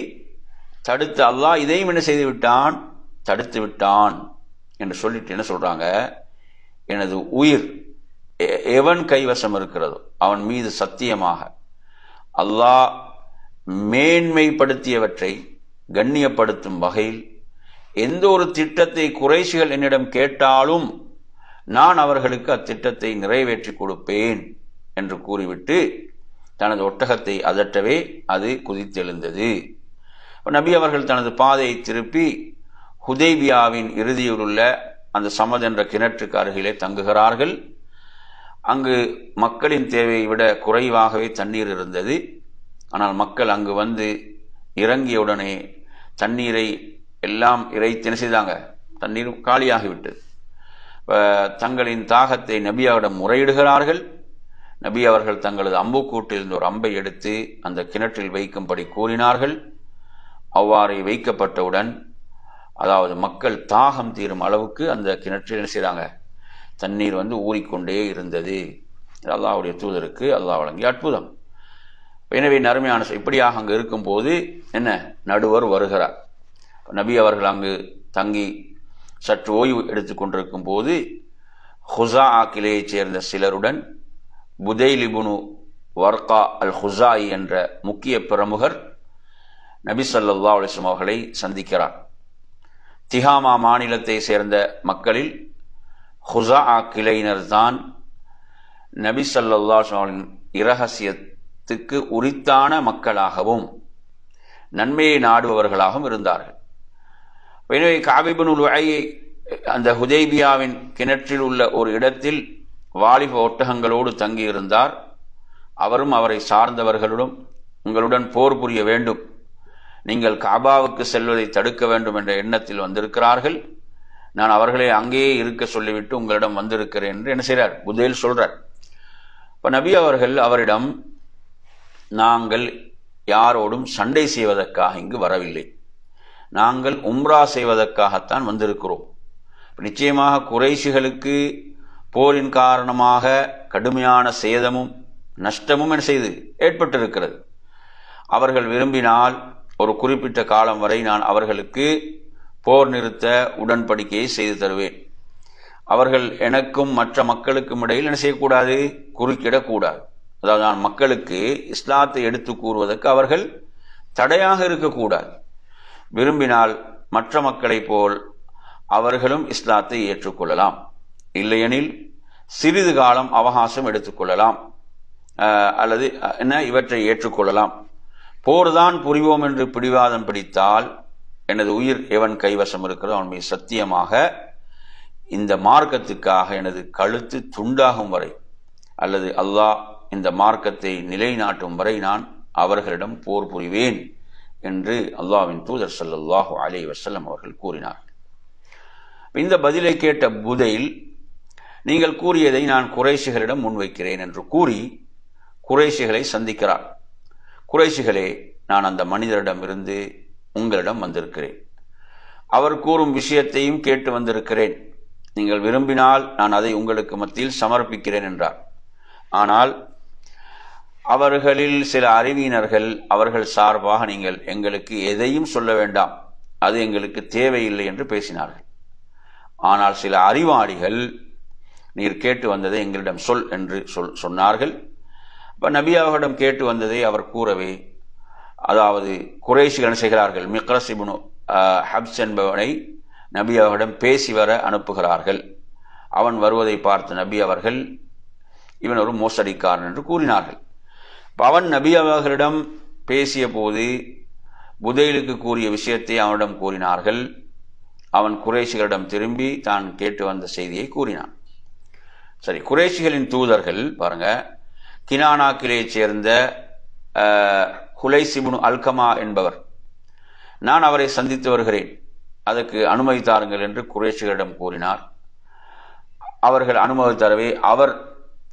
தடுத்து அல்லாஹ் இதையும் என்ன செய்து விட்டான், தடுத்து விட்டான் என்று சொல்லிட்டு என்ன சொல்றாங்க, எனது உயிர் எவன் கைவசம் இருக்கிறதோ அவன் மீது சத்தியமாக அல்லாஹ் மேன்மைப்படுத்தியவற்றை கண்ணியப்படுத்தும் வகையில் எந்த ஒரு திட்டத்தை குறைஷிகள் என்னிடம் கேட்டாலும் நான் அவர்களுக்கு அத்திட்டத்தை நிறைவேற்றி கொடுப்பேன் என்று கூறிவிட்டு தனது ஒட்டகத்தை அதட்டவே அது குதித்தெழுந்தது. நபி அவர்கள் தனது பாதையை திருப்பி ஹுதைபியாவின் இறுதியில் உள்ள அந்த சமத் என்ற கிணற்றுக்கு அருகிலே தங்குகிறார்கள். அங்கு மக்களின் தேவையை விட குறைவாகவே தண்ணீர் இருந்தது. ஆனால் மக்கள் அங்கு வந்து இறங்கியவுடனே தண்ணீரை எல்லாம் இறைத்து என்ன செய்தாங்க, தண்ணீர் காலியாகிவிட்டது. தங்களின் தாகத்தை நபியாவிடம் முறையிடுகிறார்கள். நபி அவர்கள் தங்களது அம்புக்கூட்டில் ஒரு அம்பை எடுத்து அந்த கிணற்றில் வைக்கும்படி கூறினார்கள். அவ்வாறு வைக்கப்பட்டவுடன், அதாவது மக்கள் தாகம் தீரும் அளவுக்கு அந்த கிணற்றில் என்ன செய்றாங்க, தண்ணீர் வந்து ஊறிக்கொண்டே இருந்தது. அல்லாஹ்வுடைய தூதருக்கு அல்லாஹ் வழங்கிய அற்புதம். எனவே நறுமையான இப்படியாக அங்கு இருக்கும்போது என்ன, நடுவர் வருகிறார். நபி அவர்கள் அங்கு தங்கி சற்று ஓய்வு எடுத்துக் கொண்டிருக்கும் போது ஹுசா கிளையைச் சேர்ந்த சிலருடன் புதைல் இப்னு வர்கா அல் ஹுசாயி என்ற முக்கிய பிரமுகர் நபி ஸல்லல்லாஹு அலைஹி வஸல்லம் அவர்களை சந்திக்கிறார். திஹாமா மாநிலத்தை சேர்ந்த மக்களில் ஹுசா கிளையினர் தான் நபி ஸல்லல்லாஹு அலைஹி வஸல்லம் இரகசியத்துக்கு உரித்தான மக்களாகவும் நன்மையை நாடுபவர்களாகவும் இருந்தார்கள். எனவே கஅப் இப்னு லுஐயை அந்த ஹுதைபியாவின் கிணற்றில் உள்ள ஒரு இடத்தில் வாலிப ஒட்டகங்களோடு தங்கியிருந்தார். அவரும் அவரை சார்ந்தவர்களுடன் உங்களுடன் போர் புரிய வேண்டும், நீங்கள் காபாவுக்கு செல்வதை தடுக்க வேண்டும் என்ற எண்ணத்தில் வந்திருக்கிறார்கள். நான் அவர்களை அங்கேயே இருக்க சொல்லிவிட்டு உங்களிடம் வந்திருக்கிறேன் என்று என்ன செய்கிறார், புதைல் சொல்றார். இப்ப நபி அவர்கள் அவரிடம், நாங்கள் யாரோடும் சண்டை செய்வதற்காக இங்கு வரவில்லை, நாங்கள் உம்ரா செய்வதற்காகத்தான் வந்திருக்கிறோம். நிச்சயமாக குறைஷிகளுக்கு போரின் காரணமாக கடுமையான சேதமும் நஷ்டமும் என்ன செய்து ஏற்பட்டிருக்கிறது. அவர்கள் விரும்பினால் ஒரு குறிப்பிட்ட காலம் வரை நான் அவர்களுக்கு போர் நிறுத்த உடன்படிக்கையை செய்து தருவேன். அவர்கள் எனக்கும் மற்ற மக்களுக்கும் இடையில் என்ன செய்யக்கூடாது, குறுக்கிடக்கூடாது. அதாவது நான் மக்களுக்கு இஸ்லாத்தை எடுத்து கூறுவதற்கு அவர்கள் தடையாக இருக்கக்கூடாது. விரும்பினால் மற்ற மக்களைப் போல் அவர்களும் இஸ்லாத்தை ஏற்றுக்கொள்ளலாம், இல்லையெனில் சிறிது காலம் அவகாசம் எடுத்துக்கொள்ளலாம், அல்லது என்ன இவற்றை ஏற்றுக்கொள்ளலாம். போர்தான் புரிவோம் என்று பிடிவாதம் பிடித்தால் எனது உயிர் எவன் கைவசம் இருக்கிறதோ அவன் மீது சத்தியமாக இந்த மார்க்கத்துக்காக எனது கழுத்து துண்டாகும் வரை அல்லது அல்லாஹ் இந்த மார்க்கத்தை நிலைநாட்டும் வரை நான் அவர்களிடம் போர் புரிவேன் என்று அல்லாஹ்வின் தூதர் ஸல்லல்லாஹு அலைஹி வஸல்லம் அவர்கள் கூறினார். இந்த பதிலை கேட்ட புதைல், நீங்கள் கூறியதை நான் குறைஷிகளிடம் முன்வைக்கிறேன் என்று கூறி குறைஷிகளை சந்திக்கிறார். குறைஷிகளே, நான் அந்த மனிதரிடம் இருந்து உங்களிடம் வந்திருக்கிறேன், அவர் கூறும் விஷயத்தையும் கேட்டு வந்திருக்கிறேன், நீங்கள் விரும்பினால் நான் அதை உங்களுக்கு மத்தியில் சமர்ப்பிக்கிறேன் என்றார். ஆனால் அவர்களில் சில அறிவியினர்கள் அவர்கள் சார்பாக நீங்கள் எங்களுக்கு எதையும் சொல்ல வேண்டாம், அது எங்களுக்கு தேவையில்லை என்று பேசினார்கள். ஆனால் சில அறிவாளிகள் நீர் கேட்டு வந்ததை எங்களிடம் சொல் என்று சொன்னார்கள். இப்போ நபி அவர்களிடம் கேட்டு வந்ததை அவர் கூறவே, அதாவது குறைஷிகள் செய்கிறார்கள், மிக்ரஸ் இப்னு ஹப்ஸ் என்பவனை நபி அவர்களிடம் பேசி வர அனுப்புகிறார்கள். அவன் வருவதை பார்த்த நபி அவர்கள் இவன் ஒரு மோசடிக்காரன் என்று கூறினார்கள். அவன் நபி அவர்களிடம் பேசிய போது புதைலுக்கு கூறிய விஷயத்தை அவனிடம் கூறினார்கள். அவன் குறைஷிகளிடம் திரும்பி தான் கேட்டு வந்த செய்தியை கூறினான். சரி, குறைஷிகளின் தூதர்கள் பாருங்க, கினானாக்கிலே சேர்ந்த ஹுலைஸ் இப்னு அல்கமா என்பவர், நான் அவரை சந்தித்து வருகிறேன், அதற்கு அனுமதி தாருங்கள் என்று குறைஷிகளிடம் கூறினார். அவர்கள் அனுமதி தரவே அவர்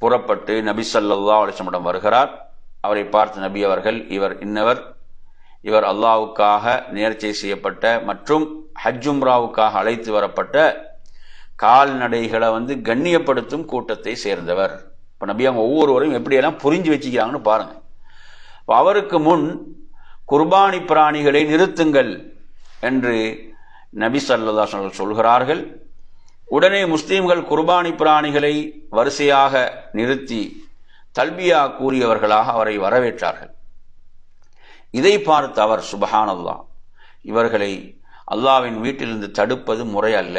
புறப்பட்டு நபி ஸல்லல்லாஹு அலைஹி வஸல்லம் வருகிறார். அவரை பார்த்த நபி அவர்கள், இவர் இன்னவர், இவர் அல்லாஹ்வுக்காக நேர்ச்சை செய்யப்பட்ட மற்றும் ஹஜ் உம்ராவுக்காக அழைத்து வரப்பட்ட கால்நடைகளை கண்ணியப்படுத்தும் கூட்டத்தை சேர்ந்தவர். இப்போ நபி அவங்க ஒவ்வொருவரையும் எப்படியெல்லாம் புரிஞ்சு வச்சுக்கிறாங்கன்னு பாருங்க. அவருக்கு முன் குர்பானி பிராணிகளை நிறுத்துங்கள் என்று நபி ஸல்லல்லாஹு அலைஹி வஸல்லம் சொல்கிறார்கள். உடனே முஸ்லிம்கள் குர்பானி பிராணிகளை வரிசையாக நிறுத்தி தல்பியா கூறியவர்களாக அவரை வரவேற்றார்கள். இதை பார்த்து அவர், சுப்ஹானல்லாஹ், இவர்களை அல்லாஹ்வின் வீட்டிலிருந்து தடுப்பது முறை அல்ல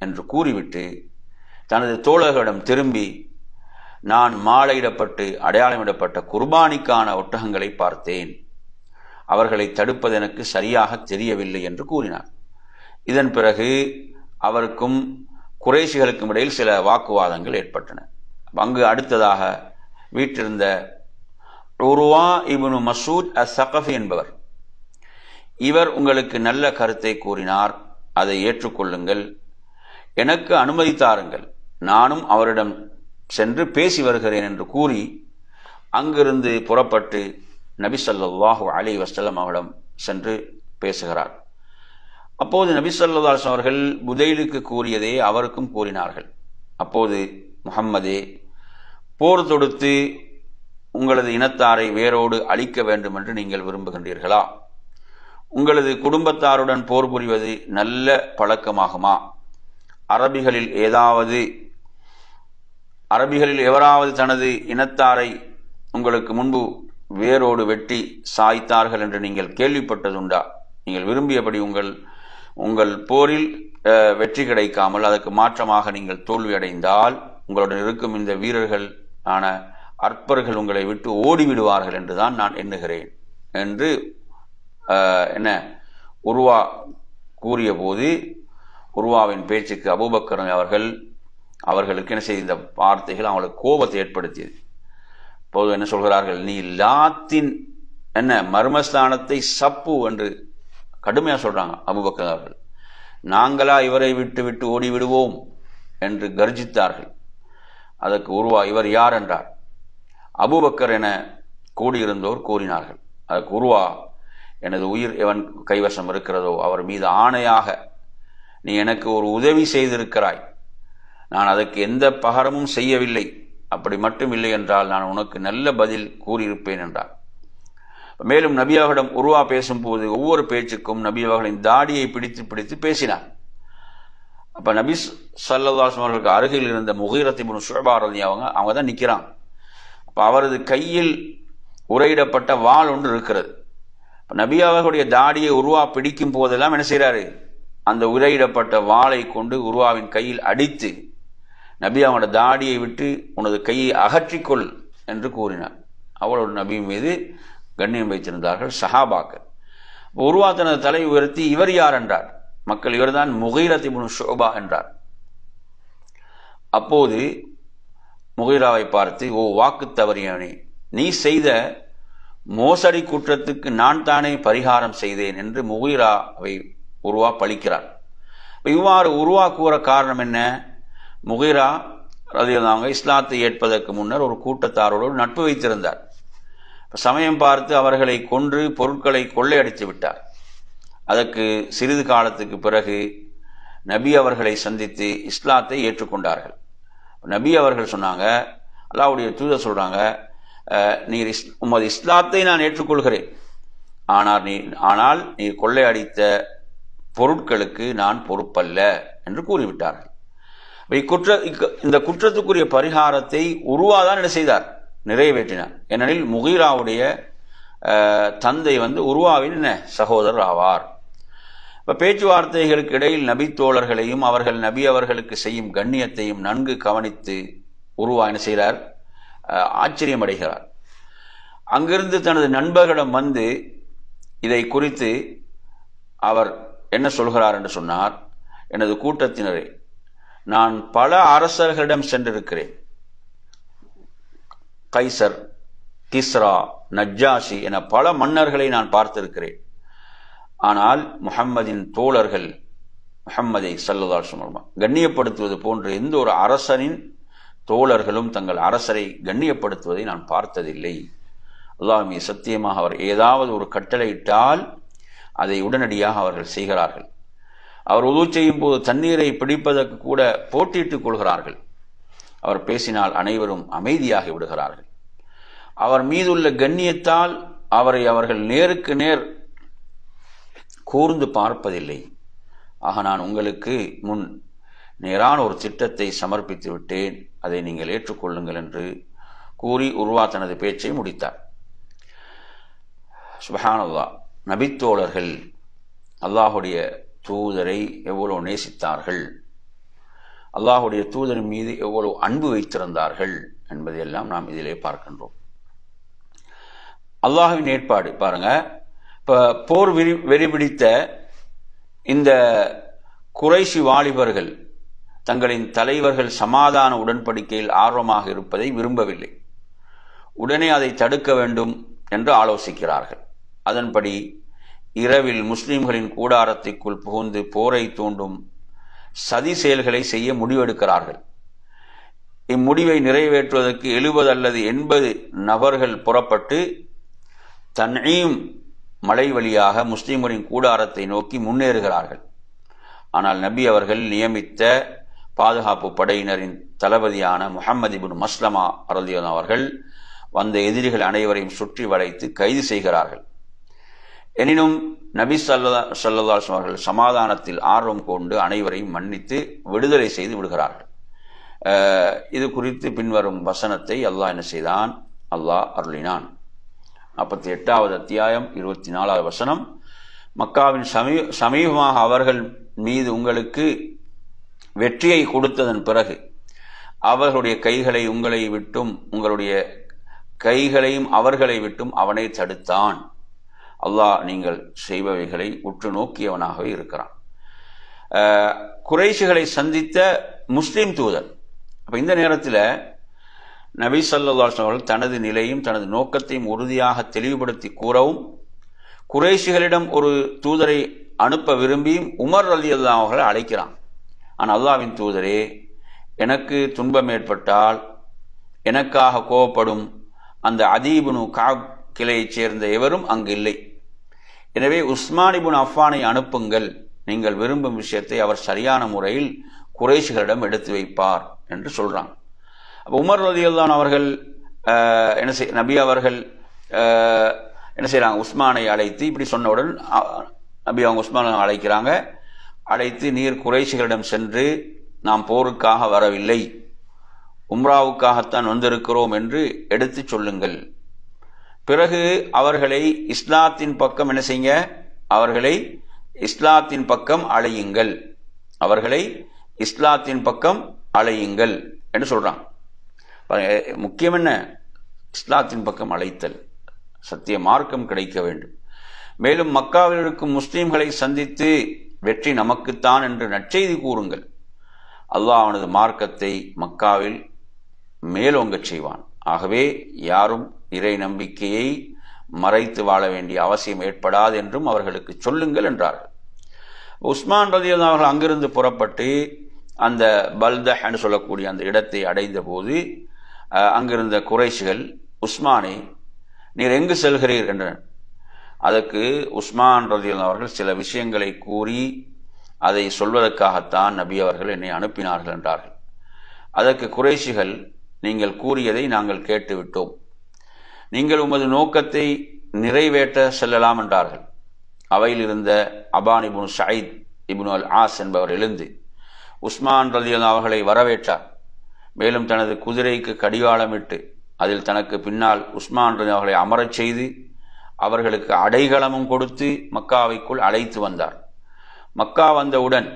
என்று கூறிவிட்டு தனது தோழர்களிடம் திரும்பி, நான் மாலையிடப்பட்டு அடையாளமிடப்பட்ட குர்பானிக்கான ஒட்டகங்களை பார்த்தேன், அவர்களை தடுப்பது எனக்கு சரியாக தெரியவில்லை என்று கூறினார். இதன் பிறகு அவருக்கும் குறைஷிகளுக்கும் இடையில் சில வாக்குவாதங்கள் ஏற்பட்டன. அங்கு அடுத்ததாக வீட்டிருந்த உர்வா இப்னு மஸ்ஊத் அஸ்-ஸகஃபி என்பவர், இவர் உங்களுக்கு நல்ல கருத்தை கூறினார், அதை ஏற்றுக்கொள்ளுங்கள், எனக்கு அனுமதி தாருங்கள், நானும் அவரிடம் சென்று பேசி வருகிறேன் என்று கூறி அங்கிருந்து புறப்பட்டு நபி ஸல்லல்லாஹு அலைஹி வஸல்லம் அவரிடம் சென்று பேசுகிறார். அப்போது நபி ஸல்லல்லாஹு அலைஹி வஸல்லம் அவர்கள் புதைலுக்கு கூறியதே அவருக்கும் கூறினார்கள். அப்போது, முஹம்மதே, போர் தொடுத்து உங்களது இனத்தாரை வேரோடு அழிக்க வேண்டும் என்று நீங்கள் விரும்புகின்றீர்களா? உங்களது குடும்பத்தாருடன் போர் புரிவது நல்ல பழக்கமாகுமா? அரபிகளில் எவராவது தனது இனத்தாரை உங்களுக்கு முன்பு வேரோடு வெட்டி சாய்த்தார்கள் என்று நீங்கள் கேள்விப்பட்டதுண்டா? நீங்கள் விரும்பியபடி உங்கள் போரில் வெற்றி கிடைக்காமல் அதற்கு மாற்றமாக நீங்கள் தோல்வி அடைந்தால் உங்களுடன் இருக்கும் இந்த வீரர்கள் ஆன அற்பர்கள் உங்களை விட்டு ஓடிவிடுவார்கள் என்றுதான் நான் எண்ணுகிறேன் என்று உர்வா கூறிய போது, உர்வாவின் பேச்சுக்கு அபூபக்கர் அவர்களுக்கு என்ன செய்த இந்த வார்த்தைகள் அவங்களுக்கு கோபத்தை ஏற்படுத்தியது. இப்போது என்ன சொல்கிறார்கள், நீ லாத்தின் மர்மஸ்தானத்தை சப்பு என்று கடுமையா சொல்றாங்க அபூபக்கர் அவர்கள். நாங்களா இவரை விட்டு விட்டு ஓடி விடுவோம் என்று கர்ஜித்தார்கள். அதற்கு உர்வா, இவர் யார் என்றார். அபூபக்கர் என கூடியிருந்தோர் கூறினார்கள். அதற்கு உர்வா, எனது உயிர் எவன் கைவசம் இருக்கிறதோ அவர் மீது ஆணையாக நீ எனக்கு ஒரு உதவி செய்திருக்கிறாய், நான் அதற்கு எந்த பகரமும் செய்யவில்லை, அப்படி மட்டும் இல்லை என்றால் நான் உனக்கு நல்ல பதில் கூறியிருப்பேன் என்றார். மேலும் நபி அவர்களிடம் உர்வா பேசும்போது ஒவ்வொரு பேச்சுக்கும் நபி அவர்களின் தாடியை பிடித்து பிடித்து பேசினார். அப்ப நபி ஸல்லல்லாஹு அலைஹி வஸல்லம் அவர்களுக்கு அருகில் இருந்த முகீரத் இப்னு ஷுஅபா ரலியல்லாஹு அவங்க தான் நிற்கிறாங்க. அப்ப அவரது கையில் உரையிடப்பட்ட வாள் ஒன்று இருக்கிறது. நபி அவர்களுடைய தாடியை உர்வா பிடிக்கும் போதெல்லாம் என்ன செய்யறாரு, அந்த உரையிடப்பட்ட வாளை கொண்டு உர்வாவின் கையில் அடித்து நபி அவனோட தாடியை விட்டு உனது கையை அகற்றிக்கொள் என்று கூறினார். அவளோட நபி மீது கண்ணியம் வைத்திருந்தார்கள் சஹாபாக்கள். உர்வா தனது தலை உயர்த்தி, இவர் யார் என்றார். மக்கள், இவர்தான் முகீரத் இப்னு ஷுஅபா என்றார். அப்போது முகீராவை பார்த்து, ஓ வாக்கு தவறியவனே, நீ செய்த மோசடி குற்றத்துக்கு நான் தானே பரிகாரம் செய்தேன் என்று முகீராவை உர்வா பழிக்கிறார். இவ்வாறு உர்வா கூற காரணம் என்ன? முகீரா ரலியல்லாஹு இஸ்லாத்தை ஏற்பதற்கு முன்னர் ஒரு கூட்டத்தாரோடு நட்பு வைத்திருந்தார். சமயம் பார்த்து அவர்களை கொன்று பொருட்களை கொள்ளையடித்து விட்டார். அதற்கு சிறிது காலத்துக்கு பிறகு நபி அவர்களை சந்தித்து இஸ்லாத்தை ஏற்றுக்கொண்டார்கள். நபி அவர்கள் சொன்னாங்க, அல்லாஹ்வுடைய தூதர் சொல்றாங்க, நீர் உமது இஸ்லாத்தை நான் ஏற்றுக்கொள்கிறேன், ஆனால் நீர் கொள்ளையடித்த பொருட்களுக்கு நான் பொறுப்பல்ல என்று கூறிவிட்டார்கள். இந்த குற்றத்துக்குரிய பரிகாரத்தை உர்வாதான் என்ன செய்தார், நிறைவேற்றினார். ஏனெனில் முகீராவுடைய தந்தை உர்வாவின் சகோதரர் ஆவார். இப்ப பேச்சுவார்த்தைகளுக்கு இடையில் நபி தோழர்களையும் அவர்கள் நபி அவர்களுக்கு செய்யும் கண்ணியத்தையும் நன்கு கவனித்து உர்வா என்ன செய்கிறார், ஆச்சரியம் அடைகிறார். அங்கிருந்து தனது நண்பர்களிடம் வந்து இதை குறித்து அவர் என்ன சொல்கிறார் என்று சொன்னார், எனது கூட்டத்தினரே, நான் பல அரசர்களிடம் சென்றிருக்கிறேன். கைசர், கிஸ்ரா, நஜ்ஜாஷி என பல மன்னர்களை நான் பார்த்திருக்கிறேன். ஆனால் முஹம்மதின் தோழர்கள் முஹம்மதை ஸல்லல்லாஹு அலைஹி வஸல்லம் கண்ணியப்படுத்துவது போன்ற எந்த ஒரு அரசனின் தோழர்களும் தங்கள் அரசரை கண்ணியப்படுத்துவதை நான் பார்த்ததில்லை. அல்லாஹ் மீது சத்தியமாக அவர் ஏதாவது ஒரு கட்டளையிட்டால் அதை உடனடியாக அவர்கள் செய்கிறார்கள். அவர் உது செய்யும் போது தண்ணீரை பிடிப்பதற்கு கூட போட்டியிட்டுக் கொள்கிறார்கள். அவர் பேசினால் அனைவரும் அமைதியாகி விடுகிறார்கள். அவர் மீதுள்ள கண்ணியத்தால் அவரை அவர்கள் நேருக்கு நேர் கூர்ந்து பார்ப்பதில்லை. ஆக நான் உங்களுக்கு முன் நேரான ஒரு திட்டத்தை சமர்ப்பித்து விட்டேன், அதை நீங்கள் ஏற்றுக்கொள்ளுங்கள் என்று கூறி உர்வா தனது பேச்சை முடித்தார். சுப்ஹானல்லாஹ், நபித்தோழர்கள் அல்லாஹுடைய தூதரை எவ்வளவு நேசித்தார்கள், அல்லாஹுடைய தூதரின் மீது எவ்வளவு அன்பு வைத்திருந்தார்கள் என்பதையெல்லாம் நாம் இதிலே பார்க்கின்றோம். அல்லாஹ்வின் ஏற்பாடு பாருங்க. இப்ப போர் வெறிபிடித்த இந்த குறைஷி வாலிபர்கள் தங்களின் தலைவர்கள் சமாதான உடன்படிக்கையில் ஆர்வமாக இருப்பதை விரும்பவில்லை. உடனே அதை தடுக்க வேண்டும் என்று ஆலோசிக்கிறார்கள். அதன்படி இரவில் முஸ்லிம்களின் கூடாரத்திற்குள் புகுந்து போரை தூண்டும் சதி செயல்களை செய்ய முடிவெடுக்கிறார்கள். இம்முடிவை நிறைவேற்றுவதற்கு 70 அல்லது 80 நபர்கள் புறப்பட்டு தன்ஈம் மலை வழியாக முஸ்லிம்களின் கூடாரத்தை நோக்கி முன்னேறுகிறார்கள். ஆனால் நபி அவர்கள் நியமித்த பாதுகாப்பு படையினரின் தளபதியான முஹம்மது இப்னு மஸ்லமா ரலியல்லாஹு அவர்கள் வந்த எதிரிகள் அனைவரையும் சுற்றி வளைத்து கைது செய்கிறார்கள். எனினும் நபி ஸல்லல்லாஹு அலைஹி வஸல்லம் அவர்கள் சமாதானத்தில் ஆர்வம் கொண்டு அனைவரையும் மன்னித்து விடுதலை செய்து விடுகிறார்கள். இது குறித்து பின்வரும் வசனத்தை அல்லாஹ் என்ன செய்தான்? அல்லாஹ் அருளினான். 48வது அத்தியாயம் 24வது வசனம். மக்காவின் சமீபமாக அவர்கள் மீது உங்களுக்கு வெற்றியை கொடுத்ததன் பிறகு அவர்களுடைய கைகளை உங்களை விட்டும் உங்களுடைய கைகளையும் அவர்களை விட்டும் அவனை தடுத்தான். அல்லாஹ் நீங்கள் செய்பவைகளை உற்று நோக்கியவனாகவே இருக்கிறான். குறைஷிகளை சந்தித்த முஸ்லிம் தூதர். அப்ப இந்த நேரத்தில் நபி ஸல்லல்லாஹு அலைஹி வஸல்லம் தனது நிலையும் தனது நோக்கத்தையும் உறுதியாக தெளிவுபடுத்தி கூறவும், குறைஷிகளிடம் ஒரு தூதரை அனுப்ப விரும்பியும் உமர் ரலியல்லாஹு அவர்களை அழைக்கிறான். ஆனால் அல்லாஹ்வின் தூதரே, எனக்கு துன்பம் ஏற்பட்டால் எனக்காக கோபப்படும் அந்த அதீ இப்னு கஅப் கிளையைச் சேர்ந்த எவரும் அங்கு இல்லை. எனவே உஸ்மான் இப்னு அஃபானை அனுப்புங்கள், நீங்கள் விரும்பும் விஷயத்தை அவர் சரியான முறையில் குறைஷிகளிடம் எடுத்து வைப்பார் என்று சொல்றாங்க. அப்போ உமர் ரலியல்லாஹு அவர்கள் நபி அவர்கள் என்ன செய்யறாங்க? உஸ்மானை அழைத்து இப்படி சொன்னவுடன் நபி அவங்க உஸ்மானை அழைக்கிறாங்க. அழைத்து, நீர் குறைஷிகளிடம் சென்று நாம் போருக்காக வரவில்லை, உம்ராவுக்காகத்தான் வந்திருக்கிறோம் என்று எடுத்து சொல்லுங்கள். பிறகு அவர்களை இஸ்லாத்தின் பக்கம் என்ன செய்யுங்க? அவர்களை இஸ்லாத்தின் பக்கம் அழையுங்கள், அவர்களை இஸ்லாத்தின் பக்கம் அழையுங்கள் என்று சொல்றாங்க. முக்கியம் என்ன? இஸ்லாத்தின் பக்கம் அழைத்தல், சத்திய மார்க்கம் கிடைக்க வேண்டும். மேலும் மக்காவில் இருக்கும் முஸ்லிம்களை சந்தித்து வெற்றி நமக்குத்தான் என்று நற்செய்தி கூறுங்கள். அல்லாஹ் அவனது மார்க்கத்தை மக்காவில் மேலோங்கச் செய்வான். ஆகவே யாரும் இறை நம்பிக்கையை மறைத்து வாழ வேண்டிய அவசியம் ஏற்படாது என்றும் அவர்களுக்கு சொல்லுங்கள் என்றார்கள். உஸ்மான் ரலியல்லாஹு அவர்கள் அங்கிருந்து புறப்பட்டு அந்த பல்தஹ் என்று சொல்லக்கூடிய அந்த இடத்தை அடைந்த போது அங்கிருந்த குறைஷிகள் உஸ்மானை, நீர் எங்கு செல்கிறீர் என்றனர். அதற்கு உஸ்மான் ரலியல்லாஹு அவர்கள் சில விஷயங்களை கூறி அதை சொல்வதற்காகத்தான் நபி அவர்கள் என்னை அனுப்பினார்கள் என்றார்கள். அதற்கு குறைஷிகள், நீங்கள் கூறியதை நாங்கள் கேட்டுவிட்டோம், நீங்கள் உமது நோக்கத்தை நிறைவேற்ற செல்லலாம் என்றார்கள். அவையில் இருந்த அபான் இப்னு ஸயீத் இப்னு அல் ஆஸ் என்பவர் எழுந்து உஸ்மான் ரலியல்லாஹு அவர்களை வரவேற்றார். மேலும் தனது குதிரைக்கு கடிவாளமிட்டு அதில் தனக்கு பின்னால் உஸ்மான் ரலியல்லாஹு அவர்களை அமரச் செய்து அவர்களுக்கு அடைகலமும் கொடுத்து மக்காவைக்குள் அழைத்து வந்தார். மக்கா வந்தவுடன்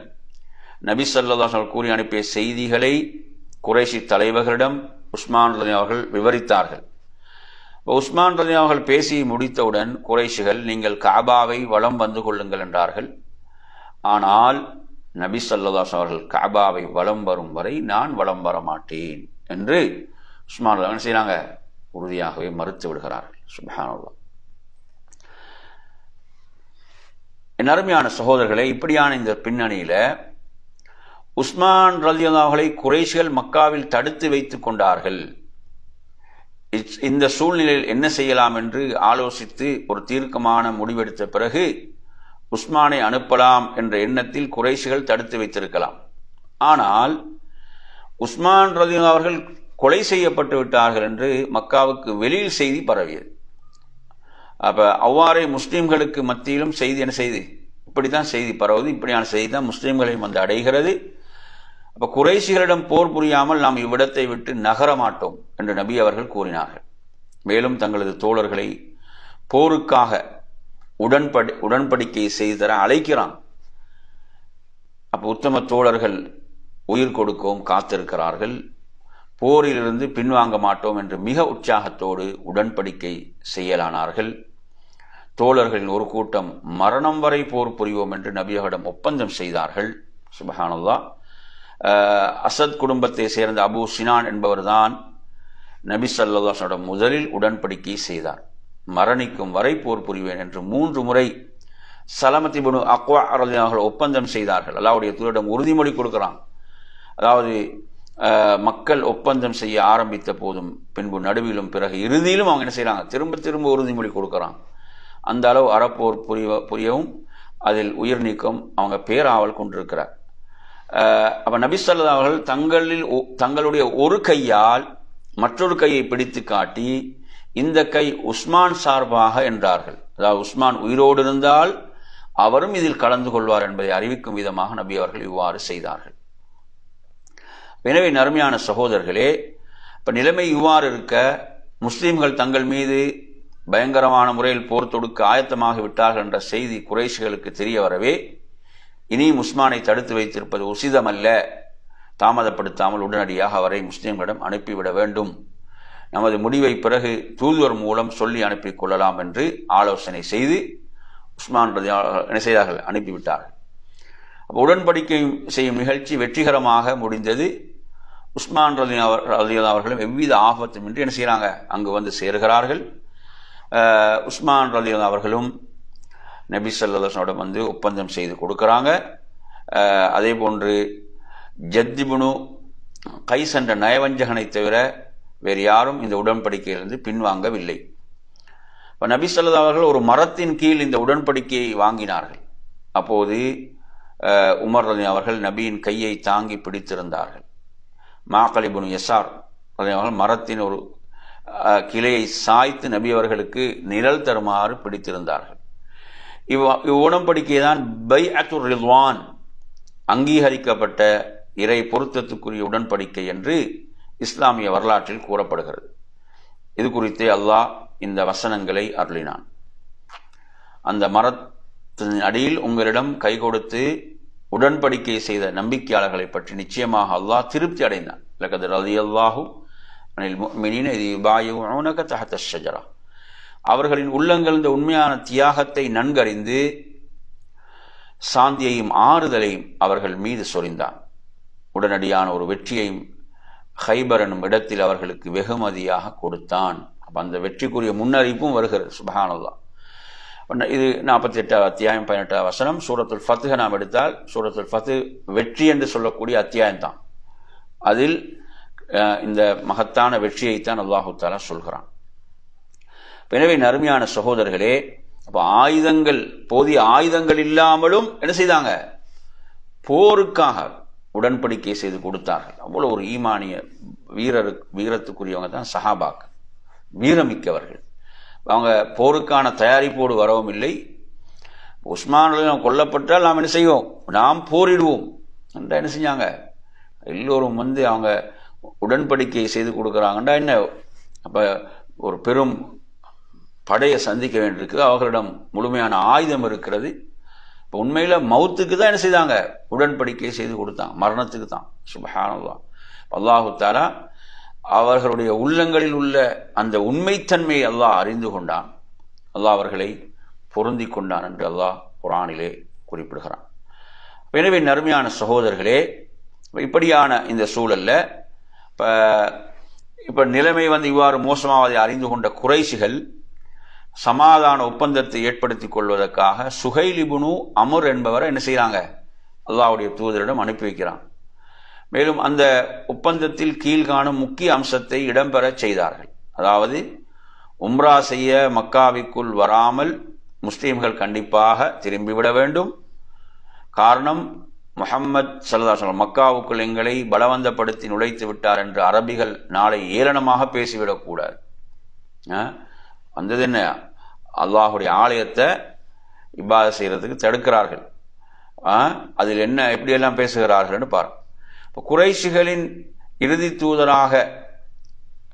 நபி ஸல்லல்லாஹு அலைஹி வஸல்லம் கூறி அனுப்பிய செய்திகளை குறைஷி தலைவர்களிடம் உஸ்மான் ரலியல்லாஹு அவர்கள் விவரித்தார்கள். உஸ்மான் ரலியல்லாஹு அவர்கள் பேசி முடித்தவுடன் குறைஷிகள், நீங்கள் கஅபாவை வலம் வந்து கொள்ளுங்கள் என்றார்கள். ஆனால் நபி ஸல்லல்லாஹு அலைஹி வஸல்லம் அவர்கள் கஅபாவை வலம் வரும் வரை நான் வலம் வர மாட்டேன் என்று உஸ்மான் ரலியல்லாஹு செய்றாங்க, உறுதியாகவே மறுத்து விடுகிறார்கள். சுப்ஹானல்லாஹ். என் அருமையான சகோதரர்களே, இப்படியான இந்த பின்னணியில உஸ்மான் ரலியல்லாஹு அன்ஹு குறைஷிகள் மக்காவில் தடுத்து வைத்துக் கொண்டார்கள். இந்த சூழ்நிலையில் என்ன செய்யலாம் என்று ஆலோசித்து ஒரு தீர்க்கமான முடிவெடுத்த பிறகு உஸ்மானை அனுப்பலாம் என்ற எண்ணத்தில் குறைஷிகள் தடுத்து வைத்திருக்கலாம். ஆனால் உஸ்மான் ரலியல்லாஹு அவர்கள் கொலை செய்யப்பட்டு விட்டார்கள் என்று மக்காவுக்கு வெளியில் செய்தி பரவியது. அப்ப அவ்வாறே முஸ்லிம்களுக்கு மத்தியிலும் செய்தி என்ன செய்தி இப்படித்தான் செய்தி பரவுது. இப்படியான செய்தி தான் முஸ்லிம்களையும் வந்து அடைகிறது. அப்ப குறைஷிகளிடம் போர் புரியாமல் நாம் இவ்விடத்தை விட்டு நகர மாட்டோம் என்று நபி அவர்கள் கூறினார்கள். மேலும் தங்களது தோழர்களை போருக்காக உடன்படிக்கை செய்து தர அழைக்கிறான். அப்ப உத்தம தோழர்கள் உயிர் கொடுக்கவும் காத்திருக்கிறார்கள். போரிலிருந்து பின்வாங்க மாட்டோம் என்று மிக உற்சாகத்தோடு உடன்படிக்கை செய்யலானார்கள். தோழர்களின் ஒரு கூட்டம் மரணம் வரை போர் புரிவோம் என்று நபியரிடம் ஒப்பந்தம் செய்தார்கள். சுப்ஹானல்லாஹ். அசத் குடும்பத்தை சேர்ந்த அபு சினான் என்பவர்தான் நபி ஸல்லல்லாஹு அலைஹி வஸல்லம் முதலில் உடன்படிக்கை செய்தார். மரணிக்கும் வரை போர் புரிவேன் என்று 3 முறை சலமத் இப்னு அக்வா ரலியல்லாஹு அன்ஹு ஒப்பந்தம் செய்தார்கள். அல்லாஹ்வுடைய தூதரிடம் உறுதிமொழி கொடுக்கிறான். அதாவது மக்கள் ஒப்பந்தம் செய்ய ஆரம்பித்த போதும் பின்பு நடுவிலும் பிறகு இறுதியிலும் அவங்க என்ன செய்யறாங்க, திரும்ப திரும்ப உறுதிமொழி கொடுக்கிறான். அந்த அளவு அறப்போர் புரியவும் அதில் உயிர் நீக்கம் அவங்க பேராவல் கொண்டிருக்கிறார். அப்ப நபி ஸல்லல்லாஹு அலைஹி வஸல்லம் தங்களுடைய ஒரு கையால் மற்றொரு கையை பிடித்து காட்டி இந்த கை உஸ்மான் சார்பாக என்றார்கள். அதாவது உஸ்மான் உயிரோடு இருந்தால் அவரும் இதில் கலந்து கொள்வார் என்பதை அறிவிக்கும் விதமாக நபி அவர்கள் இவ்வாறு செய்தார்கள். எனவே நறுமையான சகோதரர்களே, இப்ப நிலைமை இவ்வாறு இருக்க முஸ்லிம்கள் தங்கள் மீது பயங்கரமான முறையில் போர் தொடுக்க ஆயத்தமாகி விட்டார்கள் என்ற செய்தி குறைஷிகளுக்கு தெரிய வரவே இனியும் உஸ்மானை தடுத்து வைத்திருப்பது உசிதமல்ல, தாமதப்படுத்தாமல் உடனடியாக அவரை முஸ்லிம்களிடம் அனுப்பிவிட வேண்டும், நமது முடிவை பிறகு தூதுவர் மூலம் சொல்லி அனுப்பிக் கொள்ளலாம் என்று ஆலோசனை செய்து உஸ்மான் என்ன செய்தார்கள், அனுப்பிவிட்டார்கள். உடன்படிக்கை செய்யும் நிகழ்ச்சி வெற்றிகரமாக முடிந்தது. உஸ்மான் ரலியல்லாஹு அவர்களும் எவ்வித ஆபத்துமின்றி என்ன செய்யறாங்க, அங்கு வந்து சேருகிறார்கள். உஸ்மான் ரலியல்லாஹு அவர்களும் நபி ஸல்லல்லாஹு அலைஹி வஸல்லம் வந்து ஒப்பந்தம் செய்து கொடுக்கிறாங்க. அதே போன்று ஜத் இப்னு கைஸ் என்ற நயவஞ்சகனை தவிர வேறு யாரும் இந்த உடன்படிக்கையிலிருந்து பின்வாங்கவில்லை. இப்போ நபி ஸல்லல்லாஹு அவர்கள் ஒரு மரத்தின் கீழ் இந்த உடன்படிக்கையை வாங்கினார்கள். அப்போது உமர் ரலியல்லாஹு அவர்கள் நபியின் கையை தாங்கி பிடித்திருந்தார்கள். மாக்கல் இப்னு யஸார் அவர்கள் மரத்தின் ஒரு கிளையை சாய்த்து நபி அவர்களுக்கு நிழல் தருமாறு பிடித்திருந்தார்கள். இவ்வுடன்படிக்கை தான் பைஅத்துர் ரித்வான், அங்கீகரிக்கப்பட்ட இறை பொருத்தத்துக்குரிய உடன்படிக்கை என்று இஸ்லாமிய வரலாற்றில் கூறப்படுகிறது. இது குறித்தே அல்லாஹ் இந்த வசனங்களை அருளினான். அந்த மரத்தின் அடியில் உங்களிடம் கை கொடுத்து உடன்படிக்கை செய்த நம்பிக்கையாளர்களை பற்றி நிச்சயமாக அல்லாஹ் திருப்தி அடைந்தான். லகத் ரலியல்லாஹு அனில் முஃமினீன இஸ் யுபாயிஊனக தஹத ஷஜரா. அவர்களின் உள்ளங்கள் இந்த உண்மையான தியாகத்தை நன்கறிந்து சாந்தியையும் ஆறுதலையும் அவர்கள் மீது சொரிந்தான். உடனடியான ஒரு வெற்றியையும் ஹைபர் எனும் இடத்தில் அவர்களுக்கு வெகுமதியாக கொடுத்தான். அந்த வெற்றிக்குரிய முன்னறிவிப்பும் வருகிறது. சுப்ஹானல்லாஹ். இது 48 அத்தியாயம் 18 வசனம். சூரத்துல் ஃபத்ஹ் நாம் எடுத்தால் சூரத்துல் ஃபத்ஹ் வெற்றி என்று சொல்லக்கூடிய அத்தியாயம் தான். அதில் இந்த மகத்தான வெற்றியைத்தான் அல்லாஹு தஆலா சொல்கிறான். எனவே அருமையான சகோதரர்களே, அப்ப ஆயுதங்கள், போதிய ஆயுதங்கள் இல்லாமலும் என்ன செய்தாங்க, போருக்காக உடன்படிக்கை செய்து கொடுத்தார்கள். அவ்வளவு ஒரு ஈமானிய வீரத்துக்குரியவங்க தான் சஹாபாக்கள், வீரமிக்கவர்கள். அவங்க போருக்கான தயாரிப்போடு வரவும் இல்லை. உஸ்மான் கொல்லப்பட்டால் நாம் என்ன செய்வோம், நாம் போரிடுவோம் என்றா என்ன செஞ்சாங்க, எல்லோரும் வந்து அவங்க உடன்படிக்கை செய்து கொடுக்குறாங்கண்டா என்ன, அப்ப ஒரு பெரும் படையை சந்திக்க வேண்டியிருக்கு, அவர்களிடம் முழுமையான ஆயுதம் இருக்கிறது. இப்போ உண்மையில மௌத்துக்கு தான் என்ன செய்தாங்க, உடன்படிக்கை செய்து கொடுத்தாங்க, மரணத்துக்கு தான். சுப்ஹானல்லாஹ். அல்லாஹு தஆலா அவர்களுடைய உள்ளங்களில் உள்ள அந்த உண்மைத்தன்மையை அல்லாஹ் அறிந்து கொண்டான். அல்லாஹ் அவர்களை பொருந்தி கொண்டான் என்று அல்லாஹ் குர்ஆனிலே குறிப்பிடுகிறான். எனவே அருமையான சகோதரர்களே, இப்படியான இந்த சூழல்ல இப்ப நிலைமை வந்து இவ்வாறு மோசமாவதை அறிந்து கொண்ட குறைஷிகள் சமாதான ஒப்பந்தத்தை ஏற்படுத்திக் கொள்வதற்காக சுஹைல் இப்னு அம்ர் என்பவரை என்ன செய்யறாங்க, அல்லாஹ்வுடைய தூதரிடம் அனுப்பி வைக்கிறான். மேலும் அந்த ஒப்பந்தத்தில் கீழ்காணும் முக்கிய அம்சத்தை இடம்பெற செய்தார்கள். அதாவது உம்ரா செய்ய மக்காவிற்குள் வராமல் முஸ்லீம்கள் கண்டிப்பாக திரும்பிவிட வேண்டும். காரணம், முஹம்மது ஸல்லல்லாஹு அலைஹி வஸல்லம் மக்காவுக்குள் எங்களை பலவந்தப்படுத்தி நுழைத்து விட்டார் என்று அரபிகள் நாளை ஏளனமாக பேசிவிடக்கூடாது. வந்தது என்ன, அல்லாஹுடைய ஆலயத்தை இபாதத் செய்யறதுக்கு தடுக்கிறார்கள். அதில் என்ன எப்படியெல்லாம் பேசுகிறார்கள் பாருங்க. இப்போ குறைஷிகளின் இறுதி தூதராக,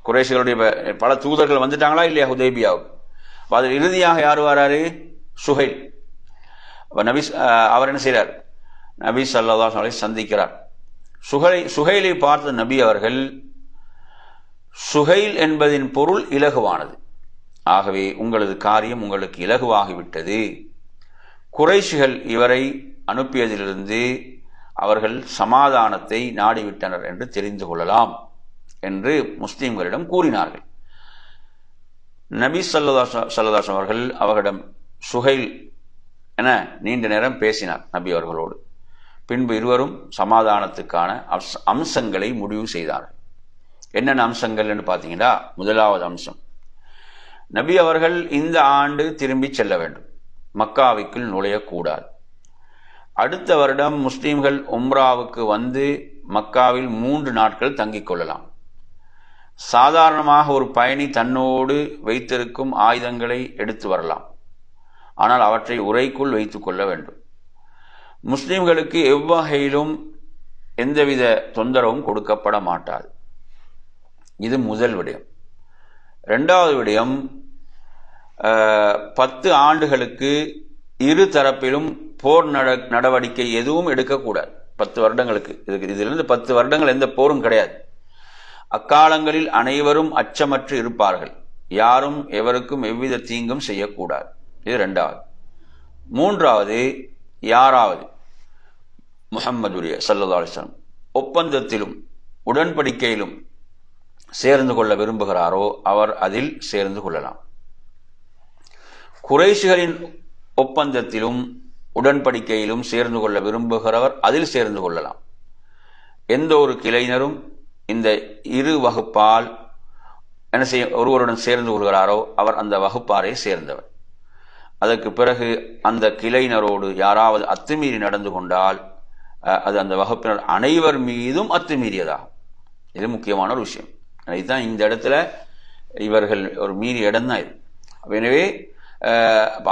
குறைஷிகளுடைய பல தூதர்கள் வந்துட்டாங்களா இல்லையா ஹுதைபியாவுக்கு, அதில் இறுதியாக யார் வராரு, சுஹைல். நபி அவர் என்ன செய்கிறார், நபி ஸல்லல்லாஹு அலைஹி வஸல்லம் சந்திக்கிறார். சுஹைலை பார்த்த நபி அவர்கள், சுஹைல் என்பதின் பொருள் இலகுவானது, ஆகவே உங்களது காரியம் உங்களுக்கு இலகுவாகிவிட்டது. குறைஷிகள் இவரை அனுப்பியதிலிருந்து அவர்கள் சமாதானத்தை நாடிவிட்டனர் என்று தெரிந்து கொள்ளலாம் என்று முஸ்லிம்களிடம் கூறினார்கள். நபி ஸல்லல்லாஹு அலைஹி வஸல்லம் அவர்கள் அவர்களிடம் சுஹைல் என நீண்ட நேரம் பேசினார் நபி அவர்களோடு. பின்பு இருவரும் சமாதானத்துக்கான அம்சங்களை முடிவு செய்தார்கள். என்னென்ன அம்சங்கள் என்று பார்த்தீங்கன்னா, முதலாவது அம்சம், நபி அவர்கள் இந்த ஆண்டு திரும்பி செல்ல வேண்டும், மக்காவுக்குள் நுழையக்கூடாது. அடுத்த வருடம் முஸ்லீம்கள் உம்ராவுக்கு வந்து மக்காவில் 3 நாட்கள் தங்கிக் கொள்ளலாம். சாதாரணமாக ஒரு பயணி தன்னோடு வைத்திருக்கும் ஆயுதங்களை எடுத்து வரலாம், ஆனால் அவற்றை உரைக்குள் வைத்துக் கொள்ள வேண்டும். முஸ்லிம்களுக்கு எவ்வகையிலும் எந்தவித தொந்தரவும் கொடுக்கப்பட மாட்டாது. இது முதல் விடயம். இரண்டாவது விடயம், 10 ஆண்டுகளுக்கு இரு தரப்பிலும் போர் நடவடிக்கை எதுவும் எடுக்கக்கூடாது. 10 வருடங்களுக்கு, இதிலிருந்து 10 வருடங்கள் எந்த போரும் கிடையாது. அக்காலங்களில் அனைவரும் அச்சமற்று இருப்பார்கள், யாரும் எவருக்கும் எவ்வித தீங்கும் செய்யக்கூடாது. இது இரண்டாவது. மூன்றாவது, யாராவது முஹம்மதுடைய ஸல்லல்லாஹு அலைஹி வஸல்லம் ஒப்பந்தத்திலும் உடன்படிக்கையிலும் சேர்ந்து கொள்ள விரும்புகிறாரோ அவர் அதில் சேர்ந்து கொள்ளலாம். குறைஷிகளின் ஒப்பந்தத்திலும் உடன்படிக்கையிலும் சேர்ந்து கொள்ள விரும்புகிறவர் அதில் சேர்ந்து கொள்ளலாம். எந்த ஒரு கிளைஞரும் இந்த இரு வகுப்பால் என்ன செய்ய ஒருவருடன் சேர்ந்து கொள்கிறாரோ அவர் அந்த வகுப்பாரை சேர்ந்தவர். அதற்கு பிறகு அந்த கிளைஞரோடு யாராவது அத்துமீறி நடந்து கொண்டால் அது அந்த வகுப்பினர் அனைவர் மீதும் அத்துமீறியதாகும். இது முக்கியமான ஒரு விஷயம். இதுதான் இந்த இடத்துல இவர்கள் ஒரு மீறிய இடம் தான் இது. எனவே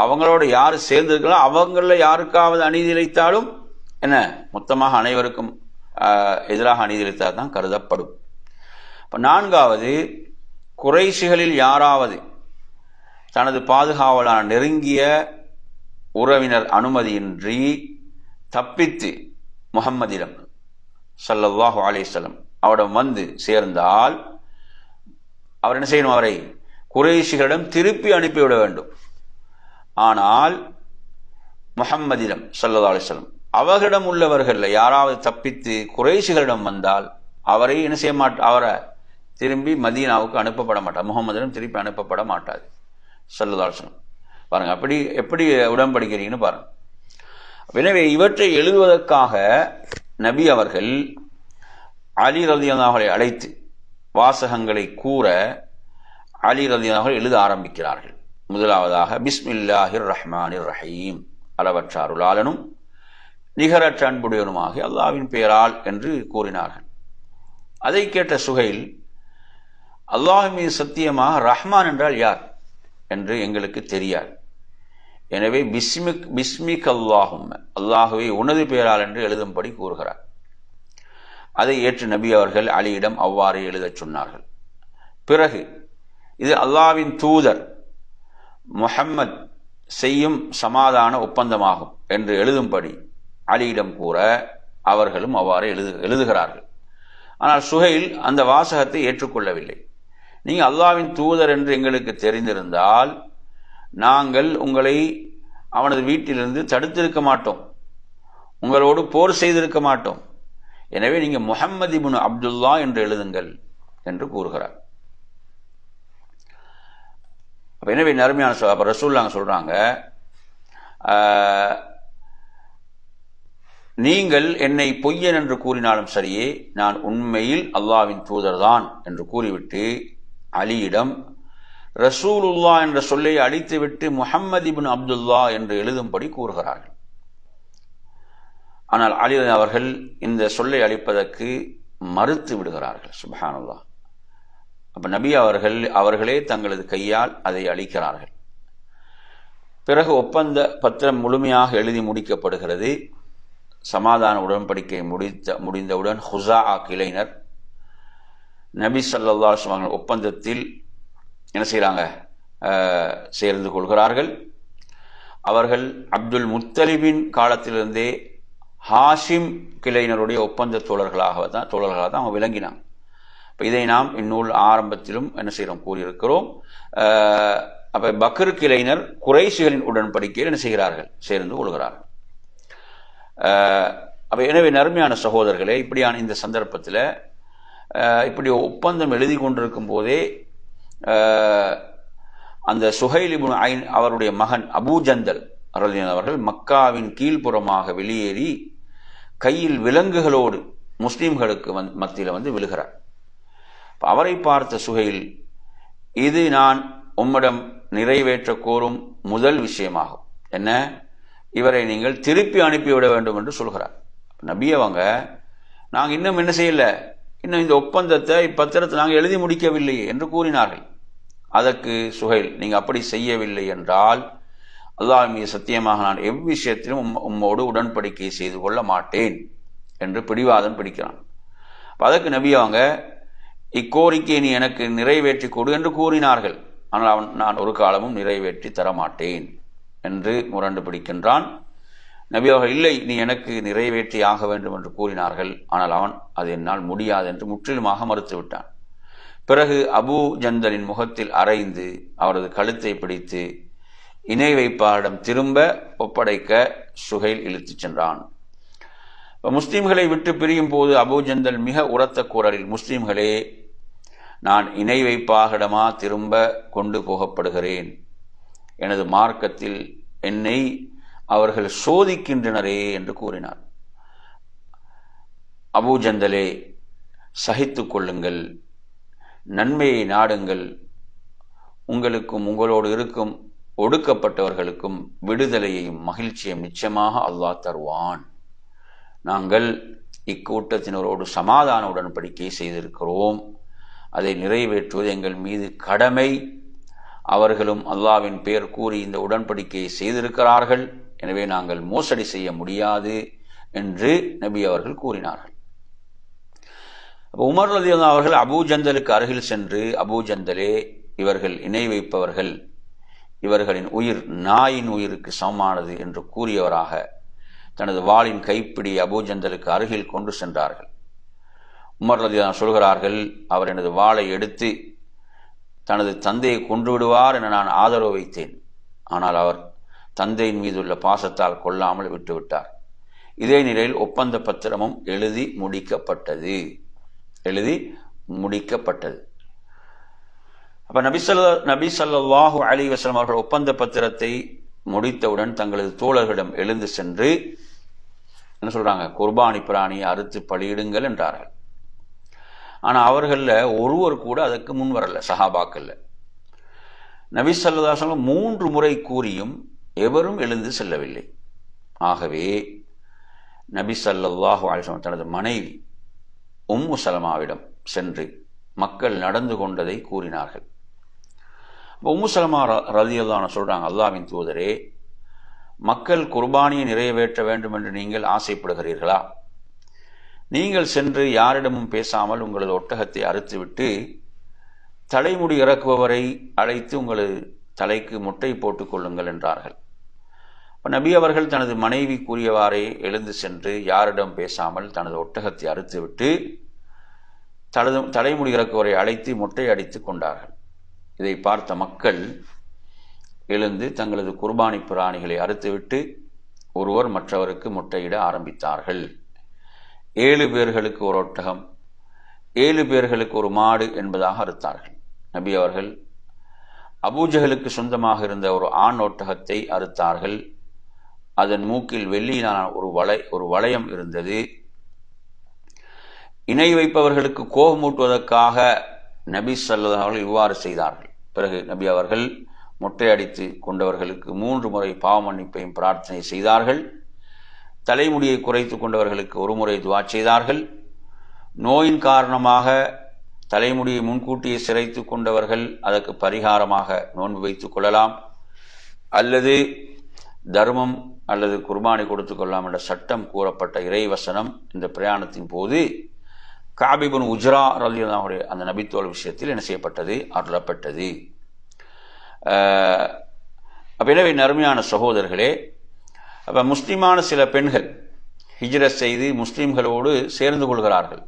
அவங்களோட யார் சேர்ந்திருக்கலாம், அவங்கள யாருக்காவது அநீதி இழைத்தாலும் என்ன மொத்தமாக அனைவருக்கும் எதிராக அநீதி இழைத்தால் தான் கருதப்படும். இப்போ நான்காவது, குறைஷிகளில் யாராவது தனது பாதுகாவலான நெருங்கிய உறவினர் அனுமதியின்றி தப்பித்து முஹம்மதிடம் ஸல்லல்லாஹு அலைஹி வஸல்லம் அவரிடம் வந்து சேர்ந்தால் அவர் என்ன செய்யணும், அவரை குறைஷிகளிடம் திருப்பி அனுப்பிவிட வேண்டும். ஆனால் முஹம்மதிடம் ஸல்லல்லாஹு அலைஹி வஸல்லம் அவர்களிடம் உள்ளவர்கள் யாராவது தப்பித்து குறைஷிகளிடம் வந்தால் அவரை என்ன செய்ய அவரை திரும்பி மதீனாவுக்கு அனுப்பப்பட மாட்டார், முஹம்மதிடம் திருப்பி அனுப்பப்பட மாட்டாது ஸல்லல்லாஹு அலைஹி வஸல்லம். பாருங்க அப்படி எப்படி உடன்படிக்கிறீங்கன்னு பாருங்க. எனவே இவற்றை எழுதுவதற்காக நபி அவர்கள் அலி ரலியல்லாஹு அன்ஹு அழைத்து வாசகங்களை கூற அலி ரலியல்லாஹு அன்ஹு எழுத ஆரம்பிக்கிறார்கள். முதலாவதாக பிஸ்மில்லாஹிர் ரஹ்மானிர் ரஹீம், அளவற்ற அருளாளனும் நிகரற்ற அன்புடையவனுமாகிய அல்லாஹ்வின் பெயரால் என்று கூறினார்கள். அதை கேட்ட சுஹைல், அல்லாஹ் மீது சத்தியமாக ரஹ்மான் என்றால் யார் என்று எங்களுக்கு தெரியாது, எனவே பிஸ்மிக் அல்லாஹும், அல்லாஹுவை உனது பெயரால் என்று எழுதும்படி கூறுகிறார். அதை ஏற்று நபி அவர்கள் அலியிடம் அவ்வாறு எழுதச் சொன்னார்கள். பிறகு இது அல்லாஹ்வின் தூதர் முஹம்மத் செய்யும் சமாதான ஒப்பந்தமாகும் என்று எழுதும்படி அலியிடம் கூற அவர்களும் அவ்வாறு எழுதுகிறார்கள். ஆனால் சுஹைல் அந்த வாசகத்தை ஏற்றுக்கொள்ளவில்லை. நீங்கள் அல்லாஹ்வின் தூதர் என்று எங்களுக்கு தெரிந்திருந்தால் நாங்கள் உங்களை அவனது வீட்டிலிருந்து தடுத்திருக்க மாட்டோம், உங்களோடு போர் செய்திருக்க மாட்டோம், எனவே நீங்கள் முஹம்மது இப்னு அப்துல்லா என்று எழுதுங்கள் என்று கூறுகிறார். அப்போ எனவே நறுமையான அப்போ ரசூலுல்லாஹ் சொல்றாங்க, நீங்கள் என்னை பொய்யன் என்று கூறினாலும் சரியே, நான் உண்மையில் அல்லாஹ்வின் தூதர்தான் என்று கூறிவிட்டு அலியிடம் ரசூலுல்லா என்ற சொல்லை அழித்துவிட்டு முஹம்மது இப்னு அப்துல்லா என்று எழுதும்படி கூறுகிறார்கள். ஆனால் அலி அவர்கள் இந்த சொல்லை அழிப்பதற்கு மறுத்து விடுகிறார்கள். சுப்ஹானல்லாஹ். அப்ப நபி அவர்களே தங்களது கையால் அதை அழிக்கிறார்கள். பிறகு ஒப்பந்த பத்திரம் முழுமையாக எழுதி முடிக்கப்படுகிறது. சமாதான உடன்படிக்கை முடிந்தவுடன் ஹுஸா கிளைனர் நபி ஸல்லல்லாஹு அலைஹி வஸல்லம் ஒப்பந்தத்தில் என்ன செய்கிறாங்க, சேர்ந்து கொள்கிறார்கள். அவர்கள் அப்துல் முத்தலிபின் காலத்திலிருந்தே ஹாஷிம் கிளைனருடைய ஒப்பந்த தோழர்களாக தான் அவங்க விளங்கினாங்க. இப்போ இதை நாம் இந்நூல் ஆரம்பத்திலும் என்ன செய்கிறோம் கூறியிருக்கிறோம். அப்போ பக்ர் கிளைனர் குறைஷிகளின் உடன்படிக்கையில் என்ன செய்கிறார்கள், சேர்ந்து கொள்கிறார்கள். அப்போ எனவே நறுமையான சகோதரர்களே, இப்படியான இந்த சந்தர்ப்பத்தில் இப்படி ஒப்பந்தம் எழுதி கொண்டிருக்கும் போதே அந்த சுஹைல் இப்னு ஐன் அவருடைய மகன் அபூ ஜந்தல் அவர்கள் மக்காவின் கீழ்ப்புறமாக வெளியேறி கையில் விலங்குகளோடு முஸ்லிம்களுக்கு மத்தியில் விழுகிறார். அவரை பார்த்த சுஹைல், இது நான் உம்மிடம் நிறைவேற்ற கோரும் முதல் விஷயமாகும், என்ன, இவரை நீங்கள் திருப்பி அனுப்பிவிட வேண்டும் என்று சொல்கிறார். நபி அவங்க, நாங்கள் இன்னும் என்ன செய்யல, இன்னும் இந்த ஒப்பந்தத்தை இப்பத்திரத்தை நாங்கள் எழுதி முடிக்கவில்லையே என்று கூறினார்கள். அதற்கு சுஹைல், நீங்கள் அப்படி செய்யவில்லை என்றால் அல்லாஹ் மீது சத்தியமாக நான் எவ்விஷயத்திலும் உம்மோடு உடன்படிக்கை செய்து கொள்ள மாட்டேன் என்று பிடிவாதம் பிடிக்கிறான். அதற்கு நபி அவங்க, இக்கோரிக்கையை நீ எனக்கு நிறைவேற்றி கொடு என்று கூறினார்கள். ஆனால் நான் ஒரு காலமும் நிறைவேற்றி தரமாட்டேன் என்று முரண்டு பிடிக்கின்றான். நபி அவர்கள், இல்லை, நீ எனக்கு நிறைவேற்றி ஆக வேண்டும் என்று கூறினார்கள். ஆனால் அவன் அது என்னால் முடியாது என்று முற்றிலுமாக மறுத்துவிட்டான். பிறகு அபூ ஜந்தலின் முகத்தில் அறைந்து அவரது கழுத்தை பிடித்து இணை வைப்பாரிடம் திரும்ப ஒப்படைக்க சுஹைல் இழுத்துச் சென்றான். முஸ்லிம்களை விட்டு பிரியும் போது அபூ ஜந்தல் மிக உரத்த குரலில், முஸ்லிம்களே, நான் இணை வைப்பாரிடமா திரும்ப கொண்டு போகப்படுகிறேன், எனது மார்க்கத்தில் என்னை அவர்கள் சோதிக்கின்றனரே என்று கூறினார். அபூ ஜந்தலே, சகித்துக் கொள்ளுங்கள், நன்மையை நாடுங்கள், உங்களுக்கும் உங்களோடு இருக்கும் ஒடுக்கப்பட்டவர்களுக்கும் விடுதலையையும் மகிழ்ச்சியையும் நிச்சயமாக அல்லாஹ் தருவான். நாங்கள் இக்கூட்டத்தினரோடு சமாதான உடன்படிக்கை செய்திருக்கிறோம், அதை நிறைவேற்றுவது எங்கள் மீது கடமை. அவர்களும் அல்லாஹ்வின் பெயர் கூறி இந்த உடன்படிக்கையை செய்திருக்கிறார்கள், எனவே நாங்கள் மோசடி செய்ய முடியாது என்று நபி அவர்கள் கூறினார்கள். உமர் ரலியல்லாஹு அவர்கள் அபூ ஜந்தலுக்கு அருகில் சென்று, அபூ ஜந்தலே, இவர்கள் இணை வைப்பவர்கள், இவர்களின் உயிர் நாயின் உயிருக்கு சமமானது என்று கூறியவராக தனது வாளின் கைப்பிடி அபூ ஜந்தலுக்கு அருகில் கொண்டு சென்றார்கள். உமர் ரலியல்லாஹு சொல்கிறார்கள், அவர் எனது வாளை எடுத்து தனது தந்தையை கொன்று விடுவார் என நான் ஆதரவு வைத்தேன். ஆனால் அவர் தந்தையின் மீதுள்ள பாசத்தால் கொல்லாமல் விட்டுவிட்டார். இதே நிலையில் ஒப்பந்த பத்திரமும் எழுதி முடிக்கப்பட்டது. அப்ப நபி ஸல்லல்லாஹு அலைஹி வஸல்லம் அவர்கள் ஒப்பந்த பத்திரத்தை முடித்தவுடன் தங்களது தோழர்களிடம் எழுந்து சென்று என்ன சொல்றாங்க, குர்பானி பிராணியை அறுத்து பலியிடுங்கள் என்றார்கள். ஆனா அவர்கள ஒருவர் கூட அதற்கு முன் வரல. சஹாபாக்கள்ல நபி ஸல்லல்லாஹு அலைஹி வஸல்லம் 3 முறை கூறியும் எவரும் எழுந்து செல்லவில்லை. ஆகவே நபி ஸல்லல்லாஹு அலைஹி வஸல்லம் தனது மனைவி உம்மு சலமாவிடம் சென்று மக்கள் நடந்து கொண்டதை கூறினார்கள். உம்மு சலமா ரலியல்லாஹு அன்ஹா சொல்றாங்க, அல்லாஹ்வின் தூதரே, மக்கள் குர்பானியை நிறைவேற்ற வேண்டும் என்று நீங்கள் ஆசைப்படுகிறீர்களா? நீங்கள் சென்று யாரிடமும் பேசாமல் உங்களது ஒட்டகத்தை அறுத்துவிட்டு தலைமுடி இறக்குபவரை அழைத்து உங்களது தலைக்கு முட்டை போட்டுக் கொள்ளுங்கள் என்றார்கள். நபி அவர்கள் தனது மனைவி கூறியவாறே எழுந்து சென்று யாரிடம் பேசாமல் தனது ஒட்டகத்தை அறுத்துவிட்டு தலைமுடி இறக்குவரை அழைத்து முட்டை அடித்துக் கொண்டார்கள். இதை பார்த்த மக்கள் எழுந்து தங்களது குர்பானி பிராணிகளை அறுத்துவிட்டு ஒருவர் மற்றவருக்கு முட்டையிட ஆரம்பித்தார்கள். 7 பேர்களுக்கு ஒரு ஒட்டகம், 7 பேர்களுக்கு ஒரு மாடு என்பதாக அறுத்தார்கள். நபி அவர்கள் அபூஜஹலுக்கு சொந்தமாக இருந்த ஒரு ஆண் ஒட்டகத்தை அறுத்தார்கள். அதன் மூக்கில் வெள்ளியிலான ஒரு வளையம் இருந்தது. இணை வைப்பவர்களுக்கு கோபமூட்டுவதற்காக நபி ஸல்லல்லாஹு அலைஹி வஸல்லம் இவ்வாறு செய்தார்கள். பிறகு நபி அவர்கள் மொட்டையடித்து கொண்டவர்களுக்கு 3 முறை பாவ மன்னிப்பையும் பிரார்த்தனை செய்தார்கள். தலைமுடியை குறைத்து கொண்டவர்களுக்கு 1 முறை துஆ செய்தார்கள். நோயின் காரணமாக தலைமுடியை முன்கூட்டியே சிரைத்து கொண்டவர்கள் அதற்கு பரிகாரமாக நோன்பு வைத்துக் கொள்ளலாம், அல்லது தர்மம் அல்லது குர்பானி கொடுத்துக் கொள்ளலாம் என்ற சட்டம் கூறப்பட்ட இறைவசனம் இந்த பிரயாணத்தின் போது கஅப் இப்னு உஜ்ரா ரலியல்லாஹு அன்ஹு அந்த நபித்தோல் விஷயத்தில் என்ன செய்யப்பட்டது, அருளப்பட்டது. எனவே நறுமையான சகோதரர்களே, அப்ப முஸ்லிமான சில பெண்கள் ஹிஜ்ரத் செய்து முஸ்லிம்களோடு சேர்ந்து கொள்கிறார்கள்.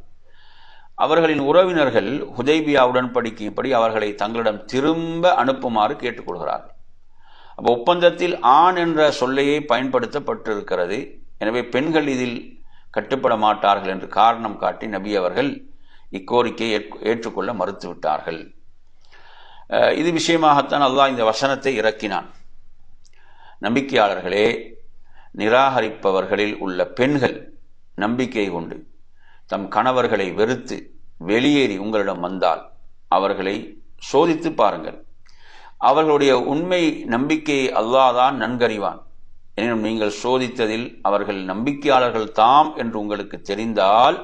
அவர்களின் உறவினர்கள் ஹுதைபியா உடன்படிக்கைப்படி அவர்களை தங்களிடம் திரும்ப அனுப்புமாறு கேட்டுக்கொள்கிறார்கள். அப்போ ஒப்பந்தத்தில் ஆண் என்ற சொல்லையே பயன்படுத்தப்பட்டிருக்கிறது. எனவே பெண்கள் இதில் கட்டுப்பட மாட்டார்கள் என்று காரணம் காட்டி நபி அவர்கள் இக்கோரிக்கையை ஏற்றுக்கொள்ள மறுத்துவிட்டார்கள். இது விஷயமாகத்தான் அல்லாஹ் இந்த வசனத்தை இறக்கினான். நம்பிக்கையாளர்களே, நிராகரிப்பவர்களில் உள்ள பெண்கள் நம்பிக்கை கொண்டு தம் கணவர்களை வெறுத்து வெளியேறி உங்களிடம் வந்தால் அவர்களை சோதித்து பாருங்கள். அவர்களுடைய உண்மை நம்பிக்கையை அல்லாஹ் தான் நன்கறிவான். எனினும் நீங்கள் சோதித்ததில் அவர்கள் நம்பிக்கையாளர்கள் தாம் என்று உங்களுக்கு தெரிந்தால்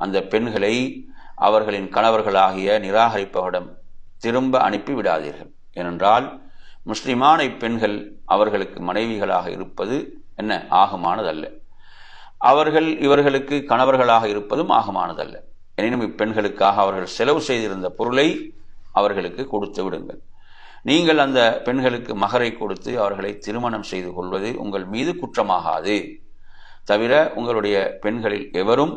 அந்த பெண்களை அவர்களின் கணவர்களாகிய நிராகரிப்பவரிடம் திரும்ப அனுப்பி விடாதீர்கள். ஏனென்றால் முஸ்லிமான இப்பெண்கள் அவர்களுக்கு மனைவிகளாக இருப்பது என்ன ஆகமானதல்ல, அவர்கள் இவர்களுக்கு கணவர்களாக இருப்பதும் ஆகமானதல்ல. எனினும் இப்பெண்களுக்காக அவர்கள் செலவு செய்திருந்த பொருளை அவர்களுக்கு கொடுத்து விடுங்கள். நீங்கள் அந்த பெண்களுக்கு மகரை கொடுத்து அவர்களை திருமணம் செய்து கொள்வது உங்கள் மீது குற்றமாகாது. தவிர உங்களுடைய பெண்களில் எவரும்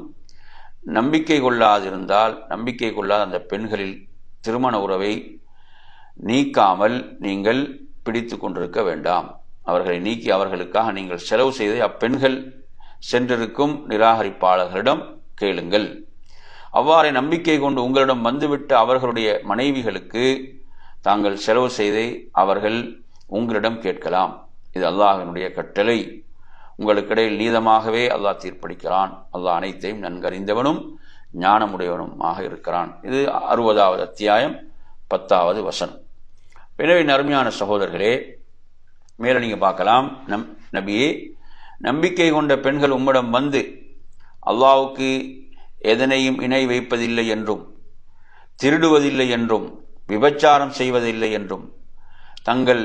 நம்பிக்கை கொள்ளாதிருந்தால் நம்பிக்கை கொள்ளாத அந்த பெண்களில் திருமண உறவை நீக்காமல் நீங்கள் பிடித்து கொண்டிருக்க வேண்டாம். அவர்களை நீக்கி அவர்களுக்காக நீங்கள் செலவு செய்து அப்பெண்கள் சென்றிருக்கும் நிராகரிப்பாளர்களிடம் கேளுங்கள். அவ்வாறே நம்பிக்கை கொண்டு உங்களிடம் வந்துவிட்ட அவர்களுடைய மனைவிகளுக்கு தாங்கள் செலவு செய்தை அவர்கள் உங்களிடம் கேட்கலாம். இது அல்லாஹ்வினுடைய கட்டளை. உங்களுக்கிடையில் நீதமாகவே அல்லாஹ் தீர்ப்பளிக்கிறான். அல்லாஹ் அனைத்தையும் நன்கறிந்தவனும் ஞானமுடையவனுமாக இருக்கிறான். இது 60வது அத்தியாயம் 10வது வசனம். எனவே நறுமையான சகோதரர்களே, மேலே நீங்க பார்க்கலாம், நபியே, நம்பிக்கை கொண்ட பெண்கள் உம்மிடம் வந்து அல்லாஹ்வுக்கு எதனையும் இணை வைப்பதில்லை என்றும் திருடுவதில்லை என்றும் விபச்சாரம் செய்வதில்லை என்றும் தங்கள்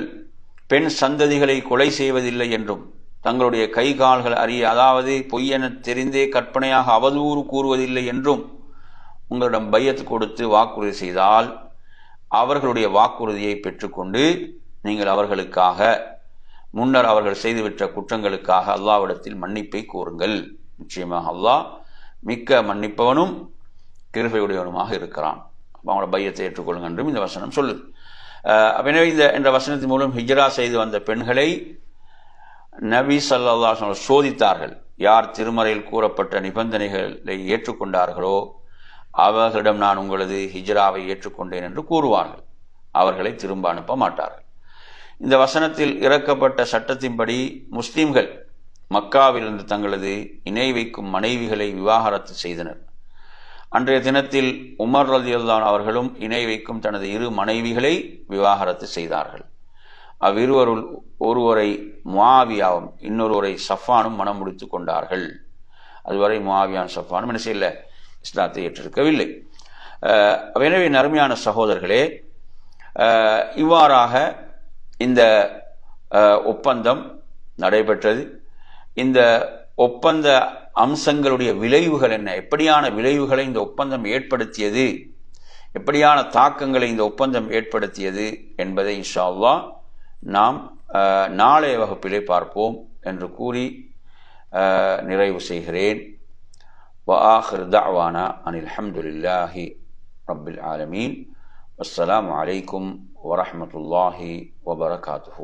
பெண் சந்ததிகளை கொலை செய்வதில்லை என்றும் தங்களுடைய கை கால்கள் அறிய, அதாவது பொய்யென தெரிந்தே கற்பனையாக அவதூறு கூறுவதில்லை என்றும் உங்களிடம் பையத் கொடுத்து வாக்குறுதி செய்தால் அவர்களுடைய வாக்குறுதியை பெற்றுக்கொண்டு நீங்கள் அவர்களுக்காக முன்னர் அவர்கள் செய்துவிட்ட குற்றங்களுக்காக அல்லாஹ்விடத்தில் மன்னிப்பை கோருங்கள். நிச்சயமாக அல்லாஹ் மிக்க மன்னிப்பவனும் கிருபையுடையவனுமாக இருக்கிறான். அவங்களோட பையத்தை ஏற்றுக்கொள்ளுங்க என்றும் இந்த வசனம் சொல்லுது. எனவே இந்த வசனத்தின் மூலம் ஹிஜ்ரா செய்து வந்த பெண்களை நபி ஸல்லல்லாஹு அலைஹி வஸல்லம் சோதித்தார்கள். யார் திருமறையில் கூறப்பட்ட நிபந்தனைகளை ஏற்றுக்கொண்டார்களோ அவர்களிடம் நான் உங்களது ஹிஜ்ராவை ஏற்றுக்கொண்டேன் என்று கூறுவார்கள். அவர்களை திரும்ப அனுப்ப மாட்டார்கள். இந்த வசனத்தில் இறக்கப்பட்ட சட்டத்தின்படி முஸ்லிம்கள் மக்காவிலிருந்து தங்களது இணை வைக்கும் மனைவிகளை விவாகரத்து செய்தனர். அன்றைய தினத்தில் உமர் ரலியல்லாஹு அன்ஹு அவர்களும் இணை வைக்கும் தனது 2 மனைவிகளை விவாகரத்து செய்தார்கள். அவ்விருவருள் ஒருவரை முஆவியாவும் இன்னொருவரை சஃபானும் மனம் முடித்துக் கொண்டார்கள். அதுவரை முஆவியாவும் சஃபானும் என்ன செய்யல, இஸ்லாத்தை ஏற்றிருக்கவில்லை. எனவே நறுமையான சகோதரர்களே, இவ்வாறாக இந்த ஒப்பந்தம் நடைபெற்றது. இந்த ஒப்பந்த அம்சங்களுடைய விளைவுகள் என்ன, எப்படியான விளைவுகளை இந்த ஒப்பந்தம் ஏற்படுத்தியது, எப்படியான தாக்கங்களை இந்த ஒப்பந்தம் ஏற்படுத்தியது என்பதை இன்ஷா அல்லாஹ் நாம் நாளைய வகுப்பிலே பார்ப்போம் என்று கூறி நிறைவு செய்கிறேன். وآخر دعوانا أن الحمد لله رب العالمين والسلام عليكم ورحمة الله وبركاته.